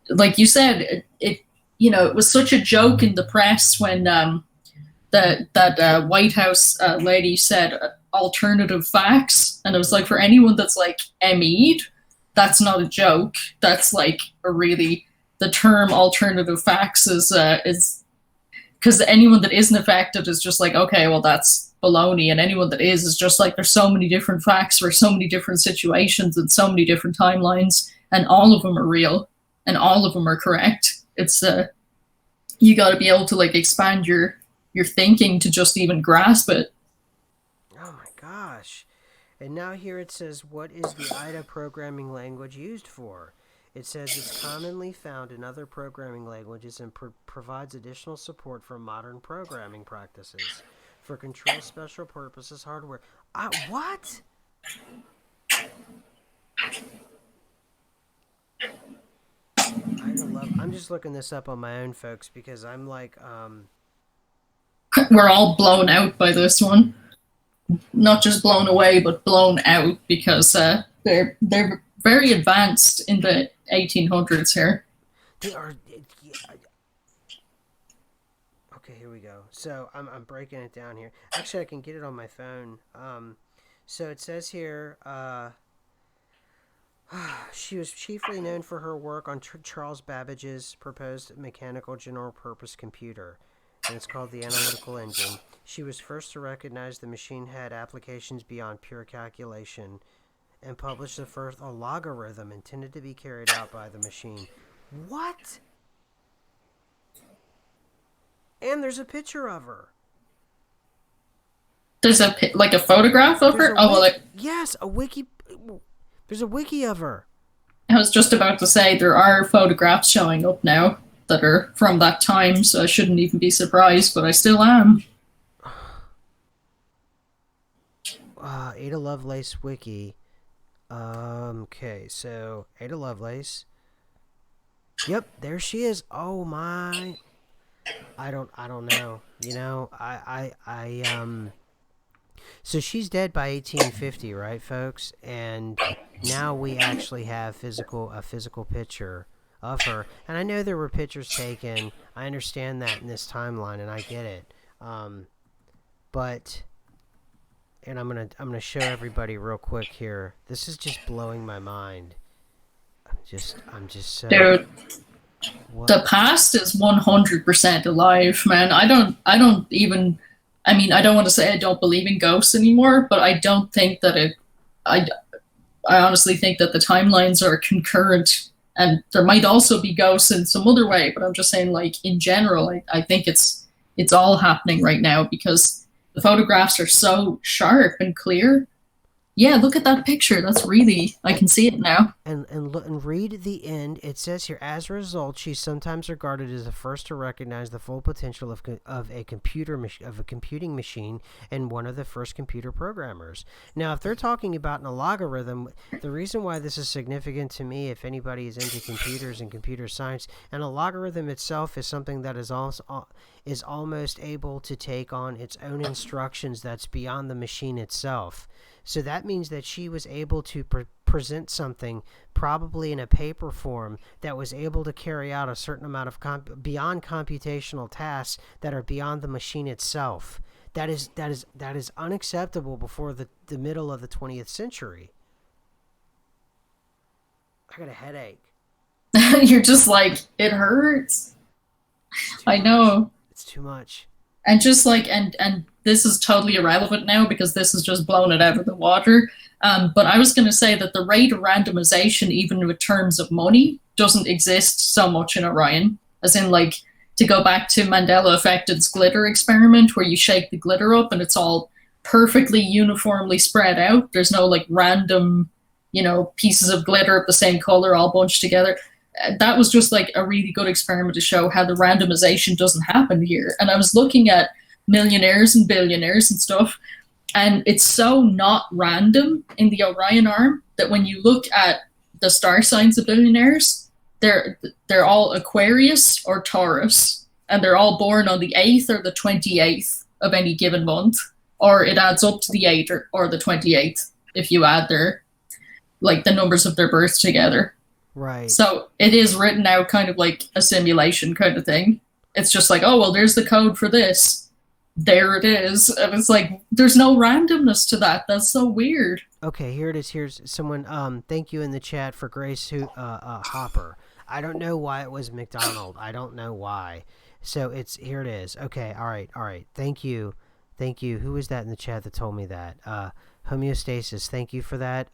Speaker 1: like you said, it was such a joke in the press when that White House lady said alternative facts, and it was like, for anyone that's like ME'd, that's not a joke. That's like the term alternative facts is because anyone that isn't affected is just like, okay, well, that's baloney, and anyone that is just like, there's so many different facts for so many different situations and so many different timelines, and all of them are real and all of them are correct. It's you got to be able to like expand your thinking to just even grasp it.
Speaker 2: Oh my gosh. And now here it says, what is the IDA programming language used for? It says it's commonly found in other programming languages and provides additional support for modern programming practices for control special purposes hardware. What? I'm just looking this up on my own, folks, because I'm like,
Speaker 1: We're all blown out by this one. Not just blown away, but blown out, because they're very advanced in the 1800s here.
Speaker 2: They are. Okay, here we go. So I'm breaking it down here. Actually, I can get it on my phone. So it says here, she was chiefly known for her work on Charles Babbage's proposed mechanical general-purpose computer, and it's called the Analytical Engine. She was first to recognize the machine had applications beyond pure calculation, and published the first logarithm intended to be carried out by the machine. What? And there's a picture of her.
Speaker 1: There's a photograph of her?
Speaker 2: Yes, a wiki. There's a wiki of her.
Speaker 1: I was just about to say, there are photographs showing up now that are from that time, so I shouldn't even be surprised, but I still am.
Speaker 2: Ada Lovelace wiki. Okay, so Ada Lovelace. Yep, there she is. Oh my. I don't know. You know, so she's dead by 1850, right, folks? And now we actually have a physical picture of her. And I know there were pictures taken. I understand that in this timeline, and I get it. But, and I'm gonna show everybody real quick here. This is just blowing my mind. I'm just so.
Speaker 1: Dude,
Speaker 2: what?
Speaker 1: The past is 100% alive, man. I don't want to say I don't believe in ghosts anymore, but I don't think that I honestly think that the timelines are concurrent And there might also be ghosts in some other way, but I'm just saying, like, in general, I think it's all happening right now because the photographs are so sharp and clear. Yeah, look at that picture. That's really, I can see it now.
Speaker 2: And read the end. It says here, as a result, she's sometimes regarded as the first to recognize the full potential of a computing machine and one of the first computer programmers. Now, if they're talking about an logarithm, the reason why this is significant to me, if anybody is into computers and computer science, and a logarithm itself is something that is also is almost able to take on its own instructions that's beyond the machine itself. So that means that she was able to present something probably in a paper form that was able to carry out a certain amount of beyond computational tasks that are beyond the machine itself. That is unacceptable before the middle of the 20th century. I got a headache.
Speaker 1: You're just like, it hurts. I know.
Speaker 2: It's too much.
Speaker 1: And just like, and this is totally irrelevant now because this has just blown it out of the water. But I was going to say that the rate of randomization, even with terms of money, doesn't exist so much in Orion. As in, like, to go back to Mandela Effect's glitter experiment, where you shake the glitter up and it's all perfectly uniformly spread out. There's no like random, pieces of glitter of the same color all bunched together. That was just like a really good experiment to show how the randomization doesn't happen here. And I was looking at millionaires and billionaires and stuff, and it's so not random in the Orion arm that when you look at the star signs of billionaires, they're all Aquarius or Taurus, and they're all born on the 8th or the 28th of any given month, or it adds up to the 8th or the 28th if you add their like the numbers of their births together.
Speaker 2: Right.
Speaker 1: So it is written out kind of like a simulation kind of thing. It's just like, oh, well, there's the code for this. There it is. And it's like, there's no randomness to that. That's so weird.
Speaker 2: Okay, here it is. Here's someone, thank you in the chat for Grace Hopper. I don't know why it was McDonald. I don't know why. So here it is. Okay, all right. Thank you. Who was that in the chat that told me that? Homeostasis, thank you for that.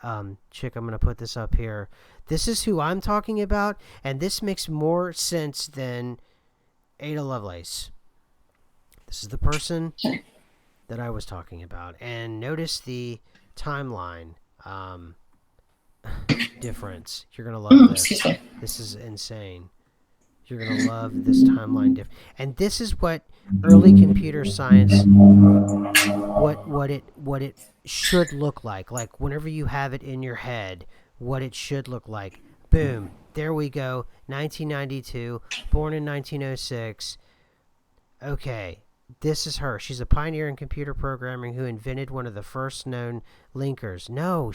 Speaker 2: Chick, I'm going to put this up here. This is who I'm talking about, and this makes more sense than Ada Lovelace. This is the person that I was talking about. And notice the timeline difference. You're going to love this. This is insane. You're going to love this timeline difference. And this is what early computer science, what it should look like. Like whenever you have it in your head, what it should look like. Boom. There we go. 1992. Born in 1906. Okay. This is her. She's a pioneer in computer programming who invented one of the first known linkers. No,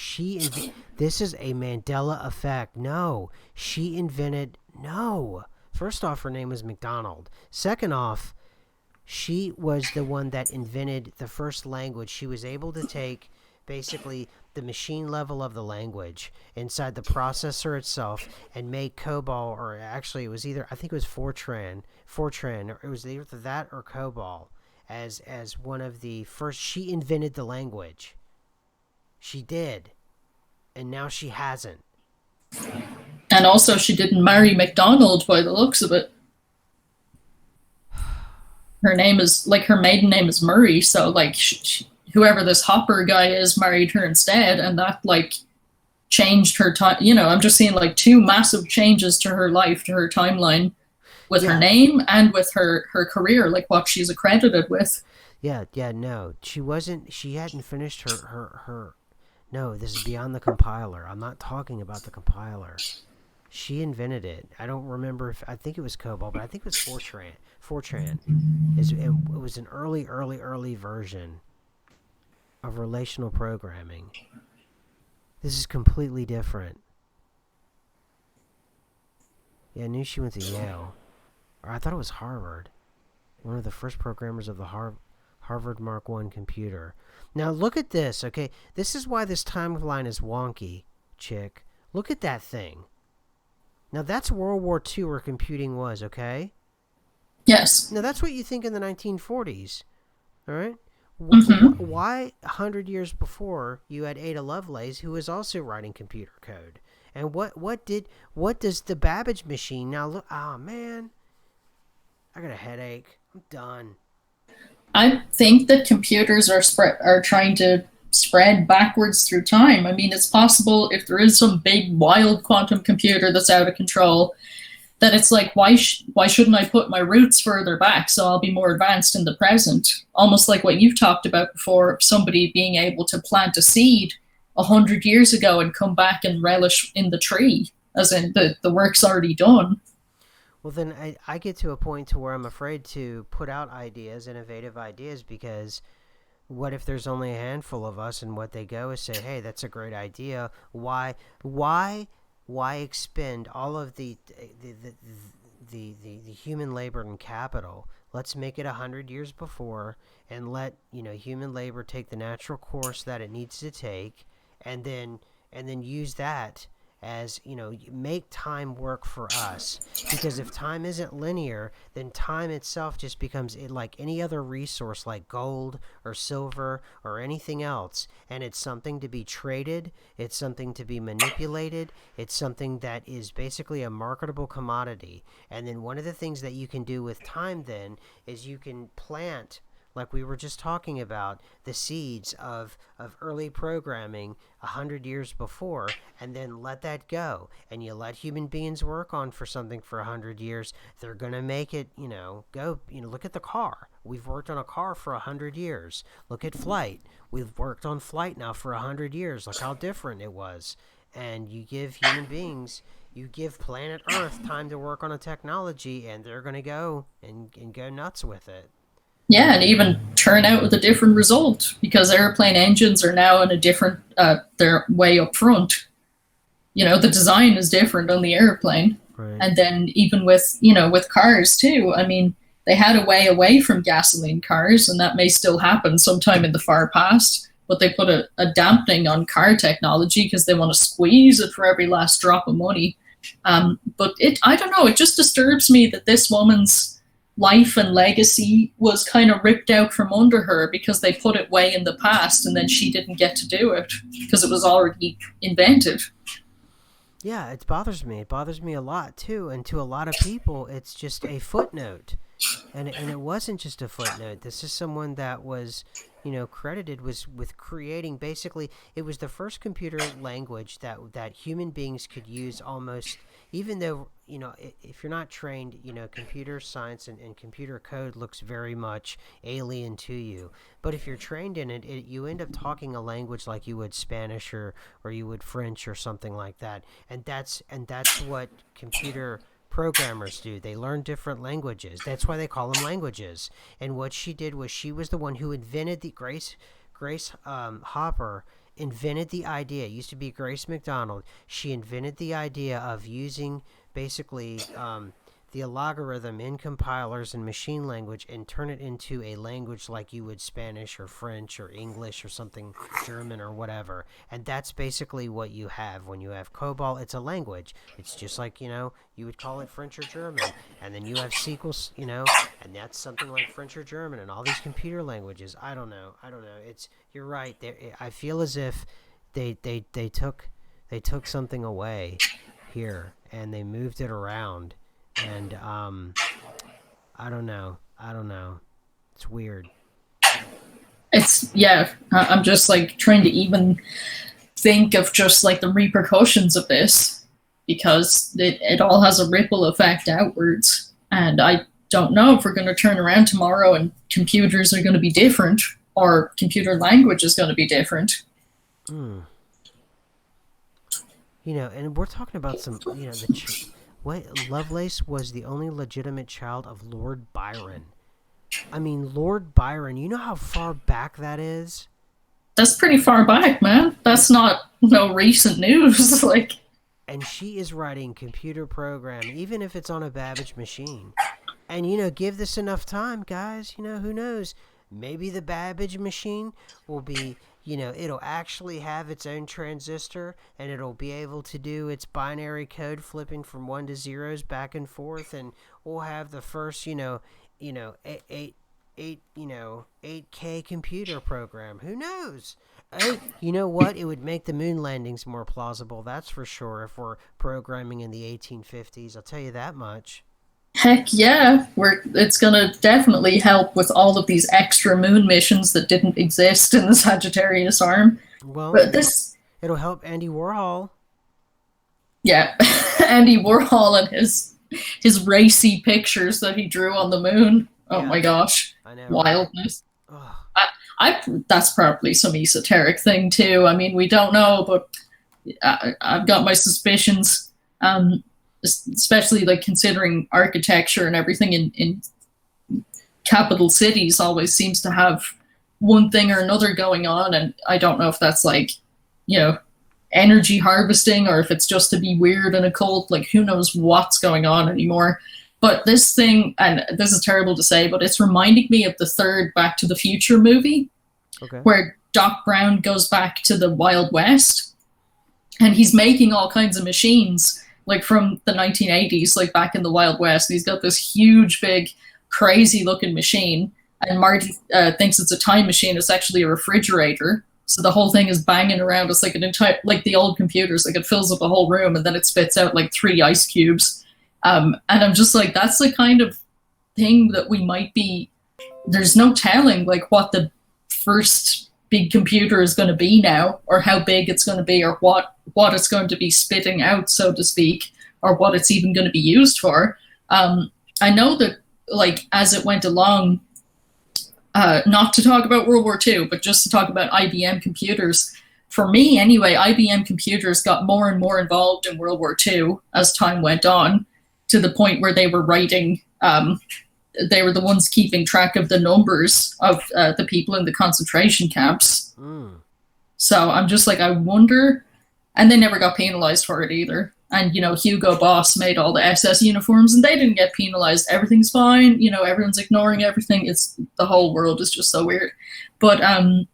Speaker 2: this is a Mandela effect. No, she invented... No. First off, her name was McDonald. Second off, she was the one that invented the first language. She was able to take basically the machine level of the language inside the processor itself and make COBOL, or actually it was either, I think it was Fortran, or it was either that or COBOL as one of the first. She invented the language. She did. And now she hasn't.
Speaker 1: And also she didn't marry McDonald by the looks of it. Her name is, like, her maiden name is Murray, so like whoever this Hopper guy is married her instead, and that like changed her time. I'm just seeing like two massive changes to her life, to her timeline, with her name and with her career, like what she's accredited with.
Speaker 2: No, she hadn't finished her no, this is beyond the compiler. I'm not talking about the compiler. She invented it. I don't remember I think it was COBOL, but I think it was Fortran. It was an early version of relational programming. This is completely different. Yeah, I knew she went to Yale. Or I thought it was Harvard. One of the first programmers of the Harvard Mark I computer. Now look at this, okay? This is why this timeline is wonky, chick. Look at that thing. Now that's World War II where computing was, okay?
Speaker 1: Yes.
Speaker 2: Now that's what you think in the 1940s, all right? Why 100 years before you had Ada Lovelace, who was also writing computer code And what does the Babbage machine now look? Oh man, I got a headache. I'm done.
Speaker 1: I think that computers are trying to spread backwards through time. I mean, it's possible if there is some big wild quantum computer that's out of control, that it's like why shouldn't I put my roots further back so I'll be more advanced in the present? Almost like what you've talked about before, somebody being able to plant a seed 100 years ago and come back and relish in the tree, as in the work's already done.
Speaker 2: Well, then I get to a point to where I'm afraid to put out ideas, innovative ideas, because what if there's only a handful of us and what they go is say, hey, that's a great idea. Why expend all of the human labor and capital? Let's make it 100 years before and let human labor take the natural course that it needs to take, and then use that as make time work for us, because if time isn't linear, then time itself just becomes like any other resource, like gold or silver or anything else, and it's something to be traded, it's something to be manipulated, it's something that is basically a marketable commodity. And then one of the things that you can do with time then is you can plant, like we were just talking about, the seeds of early programming 100 years before, and then let that go. And you let human beings work on for something for 100 years. They're going to make it, go. Look at the car. We've worked on a car for 100 years. Look at flight. We've worked on flight now for 100 years. Look how different it was. And you give human beings, you give planet Earth time to work on a technology, and they're going to go and go nuts with it.
Speaker 1: Yeah, and even turn out with a different result, because airplane engines are now in a different, they're way up front. The design is different on the airplane.
Speaker 2: Right.
Speaker 1: And then even with cars too, I mean, they had a way away from gasoline cars, and that may still happen sometime in the far past, but they put a dampening on car technology because they want to squeeze it for every last drop of money. But I don't know, it just disturbs me that this woman's life and legacy was kind of ripped out from under her because they put it way in the past, and then she didn't get to do it because it was already invented.
Speaker 2: Yeah, it bothers me. It bothers me a lot too, and to a lot of people it's just a footnote. And it wasn't just a footnote. This is someone that was, credited with creating, basically, it was the first computer language that human beings could use almost, even though, if you're not trained, computer science and computer code looks very much alien to you. But if you're trained in it, you end up talking a language like you would Spanish or you would French or something like that. And that's what computer programmers do. They learn different languages. That's why they call them languages. And what she did was she was the one who invented the Grace Hopper invented the idea. It used to be Grace McDonald. She invented the idea of using basically the algorithm in compilers and machine language and turn it into a language like you would Spanish or French or English or something, German or whatever. And that's basically what you have when you have COBOL. It's a language. It's just like, you would call it French or German. And then you have SQL, and that's something like French or German, and all these computer languages. I don't know. You're right. I feel as if they took something away here and they moved it around. And I don't know. It's weird.
Speaker 1: I'm just like trying to even think of just like the repercussions of this, because it all has a ripple effect outwards. And I don't know if we're going to turn around tomorrow and computers are going to be different, or computer language is going to be different.
Speaker 2: And we're talking about some, Lovelace was the only legitimate child of Lord Byron. I mean, Lord Byron, you know how far back that is?
Speaker 1: That's pretty far back, man. That's not no recent news.
Speaker 2: And she is writing computer program, even if it's on a Babbage machine. And, give this enough time, guys. Who knows? Maybe the Babbage machine will be, it'll actually have its own transistor, and it'll be able to do its binary code flipping from 1 to 0s back and forth, and we'll have the first, 8K computer program. Who knows? Hey, you know what? It would make the moon landings more plausible, that's for sure, if we're programming in the 1850s. I'll tell you that much.
Speaker 1: Heck yeah, it's gonna definitely help with all of these extra moon missions that didn't exist in the Sagittarius arm.
Speaker 2: Well,
Speaker 1: But this,
Speaker 2: it'll help Andy Warhol.
Speaker 1: yeah, Andy Warhol and his racy pictures that he drew on the moon. Oh
Speaker 2: Yeah,
Speaker 1: my gosh,
Speaker 2: I know, right?
Speaker 1: wildness.
Speaker 2: Ugh.
Speaker 1: I that's probably some esoteric thing too. I mean, we don't know, but I've got my suspicions. Especially like considering architecture and everything in capital cities always seems to have one thing or another going on, and I don't know if that's like, you know, energy harvesting or if it's just to be weird and occult. Like, who knows what's going on anymore. But this thing, and this is terrible to say, but it's reminding me of the third Back to the Future movie,
Speaker 2: Okay.
Speaker 1: where Doc Brown goes back to the Wild West and he's making all kinds of machines like from the 1980s, like back in the Wild West. He's got this huge, big, crazy looking machine, and Marty thinks it's a time machine. It's actually a refrigerator. So the whole thing is banging around. It's like an entire, like the old computers, like it fills up a whole room and then it spits out like 3 ice cubes. And I'm just like, that's the kind of thing that we might be, there's no telling like what the first big computer is going to be now, or how big it's going to be, or what it's going to be spitting out, so to speak, or what it's even going to be used for. I know that, like, as it went along, not to talk about World War II, but just to talk about IBM computers, for me anyway, IBM computers got more and more involved in World War II as time went on, to the point where they were writing, they were the ones keeping track of the numbers of the people in the concentration camps.
Speaker 2: Mm.
Speaker 1: So I'm just like, I wonder, and they never got penalized for it either. And, you know, Hugo Boss made all the SS uniforms and they didn't get penalized. Everything's fine. You know, everyone's ignoring everything. It's, the whole world is just so weird. But I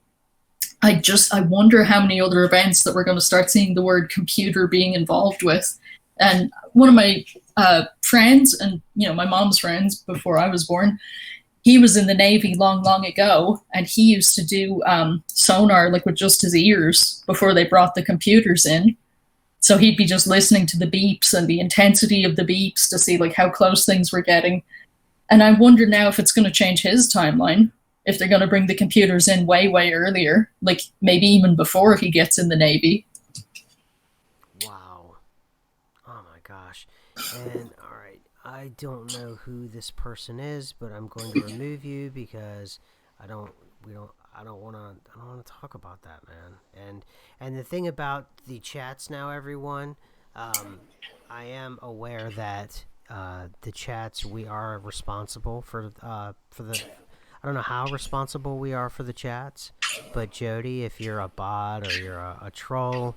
Speaker 1: wonder how many other events that we're going to start seeing the word computer being involved with. And one of my friends, and, you know, my mom's friends before I was born, he was in the Navy long, long ago, and he used to do sonar like with just his ears before they brought the computers in. So he'd be just listening to the beeps and the intensity of the beeps to see like how close things were getting. And I wonder now if it's going to change his timeline, if they're going to bring the computers in way, way earlier, like maybe even before he gets in the Navy.
Speaker 2: Wow. Oh my gosh. And all right, I don't know who this person is, but I'm going to remove you because I don't want to talk about that, man. And the thing about the chats now, everyone, I am aware that the chats, we are responsible for the. I don't know how responsible we are for the chats, but Jody, if you're a bot or you're a troll,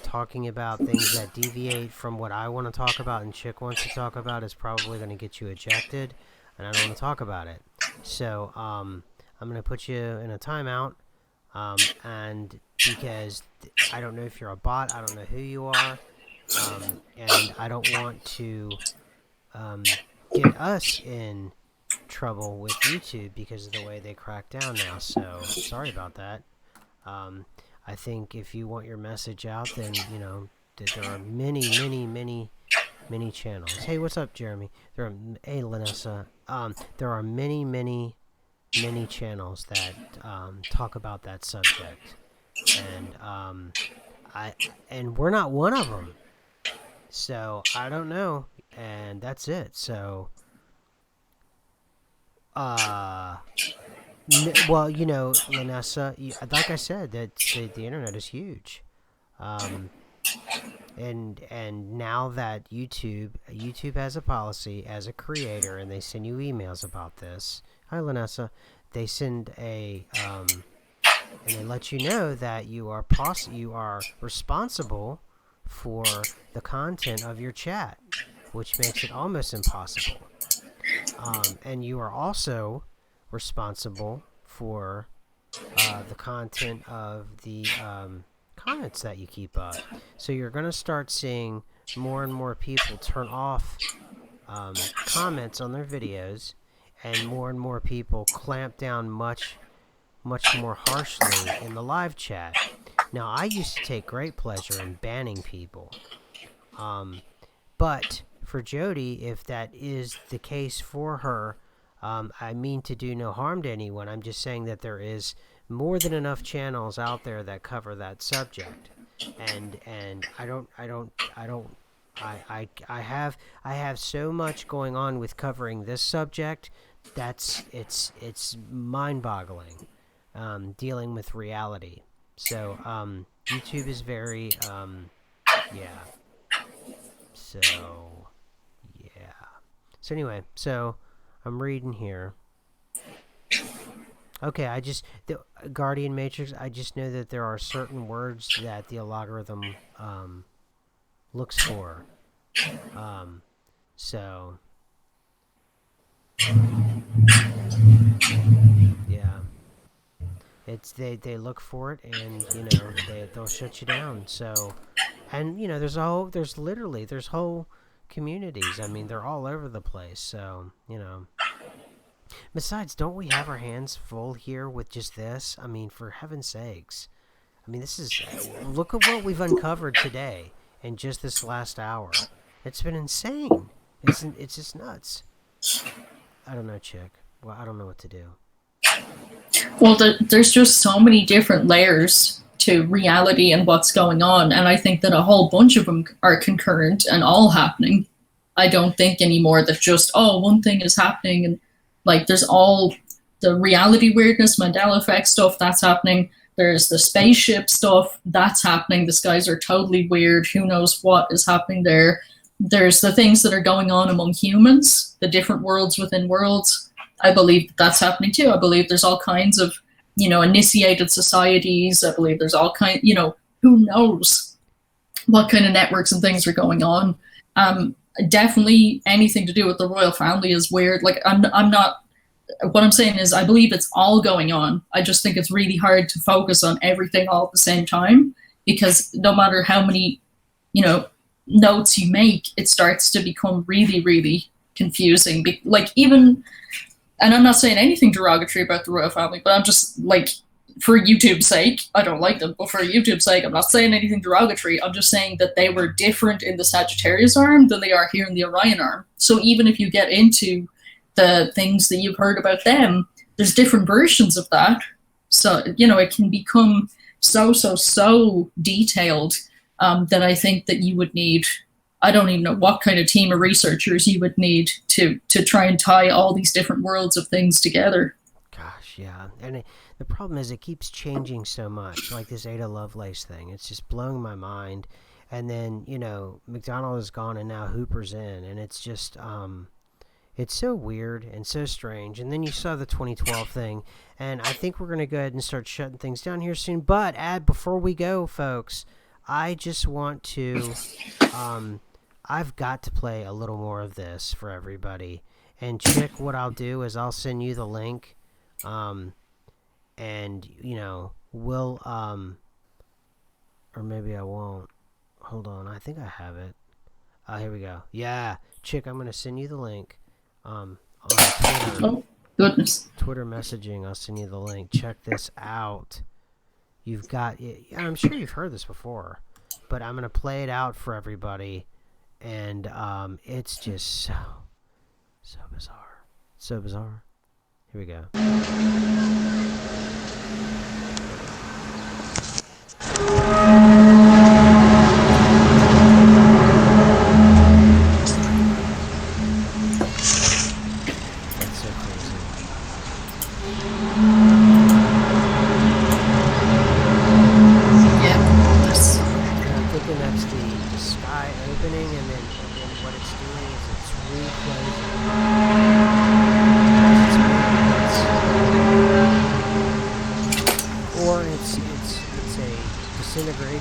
Speaker 2: talking about things that deviate from what I want to talk about and Chick wants to talk about is probably going to get you ejected, and I don't want to talk about it. So I'm going to put you in a timeout, and because I don't know if you're a bot, I don't know who you are, and I don't want to get us in trouble with YouTube because of the way they crack down now. So sorry about that. I think if you want your message out, then you know that there are many channels. Hey, what's up, Jeremy? Hey, Lanessa. There are many channels that talk about that subject, and we're not one of them. So I don't know, and that's it. So, well, you know, Lanessa, like I said, that the internet is huge, and now that YouTube has a policy as a creator, and they send you emails about this. Hi, Lanessa. They send a and they let you know that you are responsible for the content of your chat, which makes it almost impossible. And you are also responsible for the content of the comments that you keep up. So you're going to start seeing more and more people turn off comments on their videos, and more people clamp down much much more harshly in the live chat. Now, I used to take great pleasure in banning people. But for Jody, if that is the case for her, I mean to do no harm to anyone. I'm just saying that there is more than enough channels out there that cover that subject, and I have so much going on with covering this subject that's it's mind-boggling, dealing with reality. So YouTube is very yeah. So yeah. So anyway, so I'm reading here. Okay, the Guardian Matrix, I just know that there are certain words that the algorithm looks for. So yeah. It's they look for it, and they'll shut you down. So, and there's whole communities. I mean, they're all over the place. So Besides, don't we have our hands full here with just this? I mean, for heaven's sakes. I mean, look at what we've uncovered today in just this last hour. It's been insane. It's just nuts. I don't know, Chick. Well, I don't know what to do.
Speaker 1: Well, there's just so many different layers to reality and what's going on, and I think that a whole bunch of them are concurrent and all happening. I don't think anymore that just, one thing is happening, and like there's all the reality weirdness, Mandela effect stuff, that's happening. There's the spaceship stuff, that's happening. The skies are totally weird. Who knows what is happening there. There's the things that are going on among humans, the different worlds within worlds. I believe that's happening too. I believe there's all kinds of, initiated societies. I believe there's all kind, who knows what kind of networks and things are going on. Definitely anything to do with the royal family is weird. Like I'm not, what I'm saying is I believe it's all going on. I just think it's really hard to focus on everything all at the same time, because no matter how many, notes you make, it starts to become really, really confusing. Like even, and I'm not saying anything derogatory about the royal family, but I'm just like, for YouTube's sake, I don't like them, but for YouTube's sake, I'm not saying anything derogatory. I'm just saying that they were different in the Sagittarius arm than they are here in the Orion arm. So even if you get into the things that you've heard about them, there's different versions of that. So, it can become so detailed that I think that you would need, I don't even know what kind of team of researchers you would need to try and tie all these different worlds of things together.
Speaker 2: Gosh, yeah. And the problem is it keeps changing so much, like this Ada Lovelace thing. It's just blowing my mind. And then, McDonald is gone and now Hooper's in. And it's just, it's so weird and so strange. And then you saw the 2012 thing. And I think we're going to go ahead and start shutting things down here soon. But, before we go, folks, I just want to, I've got to play a little more of this for everybody. And Chick, what I'll do is I'll send you the link. And, we'll, or maybe I won't. Hold on, I think I have it. Here we go. Yeah, Chick, I'm going to send you the link. On Twitter.
Speaker 1: Oh, goodness.
Speaker 2: Twitter messaging, I'll send you the link. Check this out. You've got, I'm sure you've heard this before, but I'm going to play it out for everybody. And, it's just so bizarre. So bizarre. Here we go. That's so crazy.
Speaker 1: Yeah.
Speaker 2: I'm thinking that's the sky opening, and then what it's doing is it's reclosing. Or it's a disintegration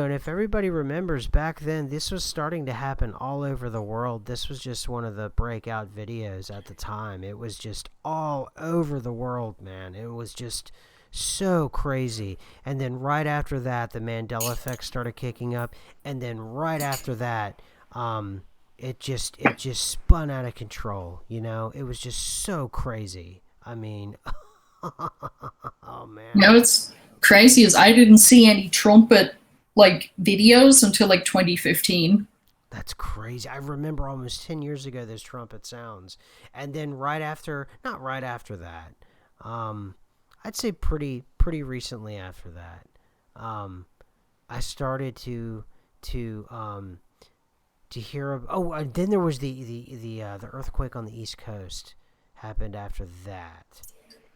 Speaker 2: and if everybody remembers back then, this was starting to happen all over the world. This was just one of the breakout videos at the time. It was just all over the world, man. It was just so crazy. And then right after that, the Mandela effect started kicking up. And then right after that, it just spun out of control. You know, it was just so crazy. I mean, oh man.
Speaker 1: You know, it's crazy as I didn't see any trumpet like videos until like 2015.
Speaker 2: That's crazy. I remember almost 10 years ago those trumpet sounds. And then right after, not right after that, I'd say pretty recently after that, I started to hear of, and then there was the earthquake on the East Coast happened after that.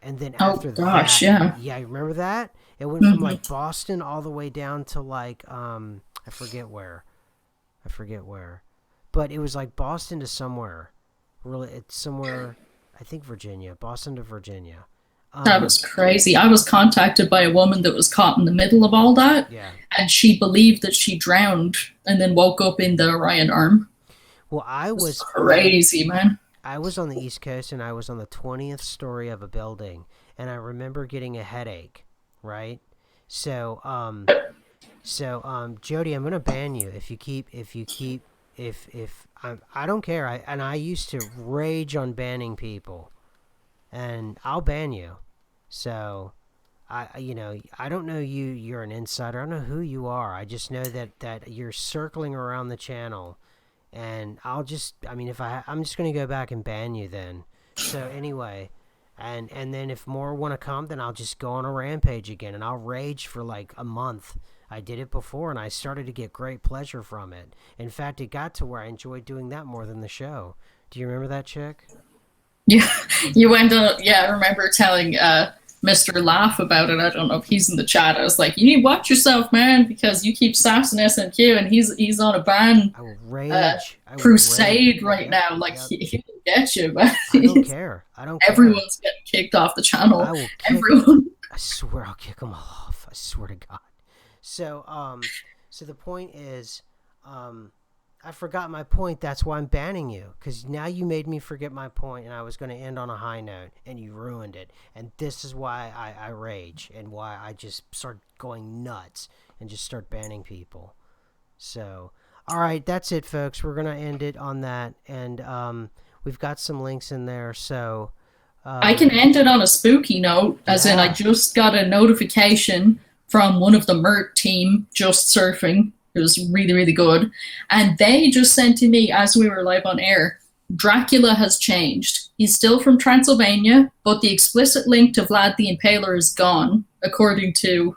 Speaker 2: And then after
Speaker 1: gosh,
Speaker 2: that,
Speaker 1: yeah,
Speaker 2: you remember that? It went from like Boston all the way down to like I forget where, but it was like Boston to somewhere. Really, it's somewhere. I think Virginia, Boston to Virginia.
Speaker 1: That was crazy. I was contacted by a woman that was caught in the middle of all that,
Speaker 2: Yeah.
Speaker 1: and she believed that she drowned and then woke up in the Orion Arm.
Speaker 2: Well, I was
Speaker 1: Crazy, man.
Speaker 2: I was on the East Coast, and I was on the 20th story of a building, and I remember getting a headache, right? So, Jody, I'm gonna ban you if I don't care. I used to rage on banning people, and I'll ban you. So, I don't know you. You're an insider. I don't know who you are. I just know that you're circling around the channel. And I'm just going to go back and ban you then. So anyway, and then if more want to come, then I'll just go on a rampage again, and I'll rage for like a month. I did it before, and I started to get great pleasure from it. In fact, it got to where I enjoyed doing that more than the show. Do you remember that, chick?
Speaker 1: Yeah, you went on. Yeah, I remember telling Mr. Laugh about it. I don't know if he's in the chat. I was like, you need to watch yourself, man, because you keep sassing SNQ, and he's on a ban
Speaker 2: I will rage.
Speaker 1: crusade right now. Like he'll get you, man.
Speaker 2: I don't care.
Speaker 1: Everyone's getting kicked off the channel.
Speaker 2: I will
Speaker 1: Everyone.
Speaker 2: I swear I'll kick them all off. I swear to God. So so the point is, I forgot my point. That's why I'm banning you, because now you made me forget my point, and I was going to end on a high note, and you ruined it. And this is why I rage, and why I just start going nuts and just start banning people. So, all right, that's it, folks. We're going to end it on that, and we've got some links in there. So
Speaker 1: I can end it on a spooky note, as in I just got a notification from one of the Mert team, Just Surfing. It was really, really good. And they just sent to me as we were live on air, Dracula has changed. He's still from Transylvania, but the explicit link to Vlad the Impaler is gone, according to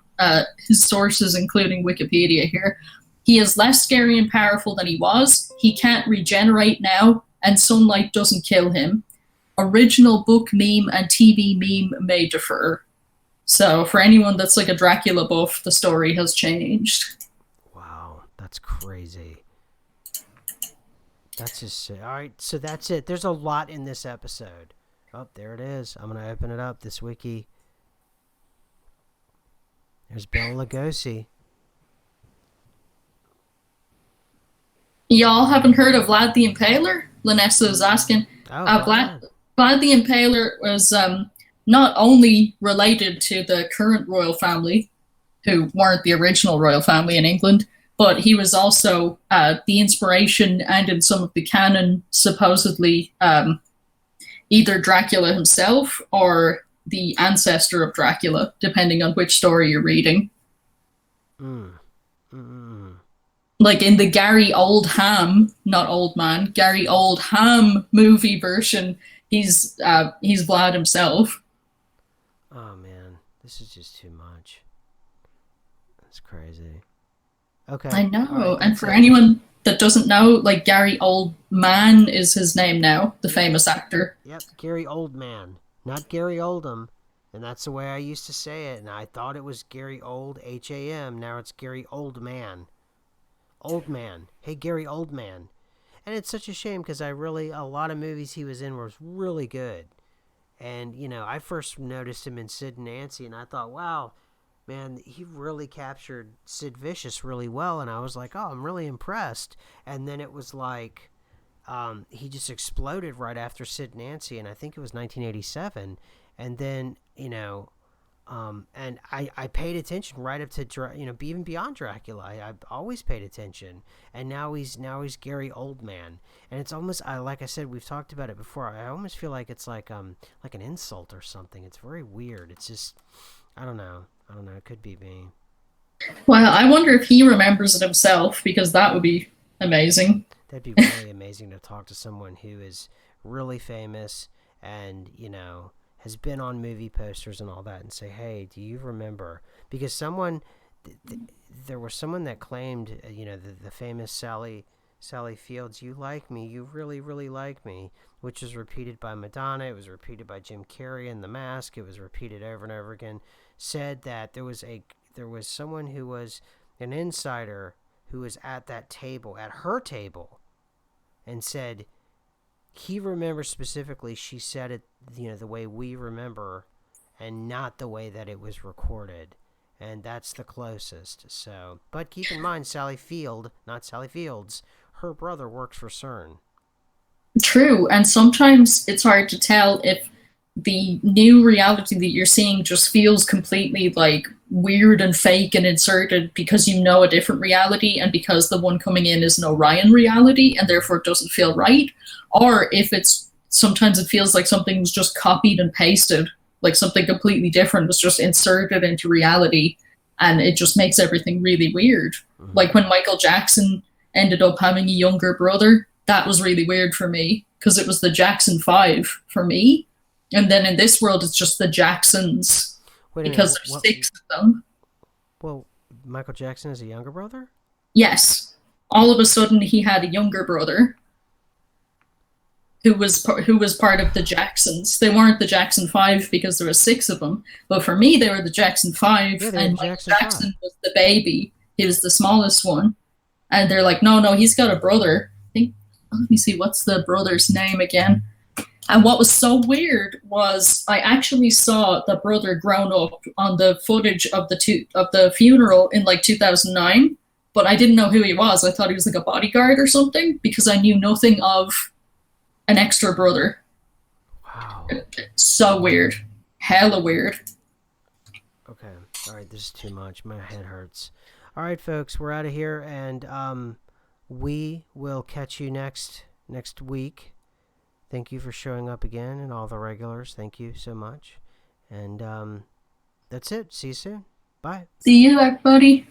Speaker 1: his sources, including Wikipedia here. He is less scary and powerful than he was. He can't regenerate now, and sunlight doesn't kill him. Original book meme and TV meme may differ. So for anyone that's like a Dracula buff, the story has changed.
Speaker 2: That's crazy. That's just it. All right, so that's it. There's a lot in this episode. Oh, there it is. I'm going to open it up, this wiki. There's Bela Lugosi.
Speaker 1: Y'all haven't heard of Vlad the Impaler? Lanessa is asking. Vlad the Impaler was not only related to the current royal family, who weren't the original royal family in England, but he was also the inspiration, and in some of the canon, supposedly either Dracula himself or the ancestor of Dracula, depending on which story you're reading. Like in the Gary Oldham, not Old Man, Gary Oldham movie version, he's Vlad himself.
Speaker 2: Oh man, this is just too much. That's crazy. Okay.
Speaker 1: I know.
Speaker 2: Right,
Speaker 1: and for anyone that doesn't know, like Gary Oldman is his name now, the famous actor.
Speaker 2: Yep, Gary Oldman, not Gary Oldham. And that's the way I used to say it. And I thought it was Gary Old, H-A-M. Now it's Gary Oldman. Oldman. Hey, Gary Oldman. And it's such a shame because a lot of movies he was in was really good. And, I first noticed him in Sid and Nancy, and I thought, wow, man, he really captured Sid Vicious really well, and I was like, oh, I'm really impressed. And then it was like, he just exploded right after Sid Nancy, and I think it was 1987. And then, and I paid attention right up to, even beyond Dracula. I've always paid attention. And now he's Gary Oldman. And it's almost, like I said, we've talked about it before. I almost feel like it's like an insult or something. It's very weird. It's just, I don't know. It could be me.
Speaker 1: Well, I wonder if he remembers it himself, because that would be amazing.
Speaker 2: That'd be really amazing to talk to someone who is really famous and, has been on movie posters and all that, and say, hey, do you remember? Because there was someone that claimed, the famous Sally Fields, you like me, you really, really like me, which was repeated by Madonna, it was repeated by Jim Carrey in The Mask, it was repeated over and over again, said that there was someone who was an insider who was at that table, at her table, and said he remembers specifically, she said it, the way we remember, and not the way that it was recorded. And that's the closest. So, but keep in mind, Sally Field, not Sally Fields, her brother works for CERN.
Speaker 1: True, and sometimes it's hard to tell if the new reality that you're seeing just feels completely like weird and fake and inserted because you know a different reality, and because the one coming in is an Orion reality and therefore it doesn't feel right, or if sometimes it feels like something was just copied and pasted, like something completely different was just inserted into reality, and it just makes everything really weird. Mm-hmm. Like when Michael Jackson ended up having a younger brother, that was really weird for me, because it was the Jackson 5 for me. And then in this world, it's just the Jacksons, because there's 6 of them.
Speaker 2: Well, Michael Jackson is a younger brother?
Speaker 1: Yes. All of a sudden, he had a younger brother who was part of the Jacksons. They weren't the Jackson 5 because there were 6 of them. But for me, they were the Jackson 5, and Michael Jackson was the baby. He was the smallest one. And they're like, no, he's got a brother. I think, let me see, what's the brother's name again? And what was so weird was I actually saw the brother grown up on the footage of the funeral in like 2009, but I didn't know who he was. I thought he was like a bodyguard or something, because I knew nothing of an extra brother.
Speaker 2: Wow.
Speaker 1: So weird. Hella weird.
Speaker 2: Okay. All right, this is too much. My head hurts. All right, folks, we're out of here, and we will catch you next week. Thank you for showing up again, and all the regulars. Thank you so much. And that's it. See you soon. Bye.
Speaker 1: See you, everybody.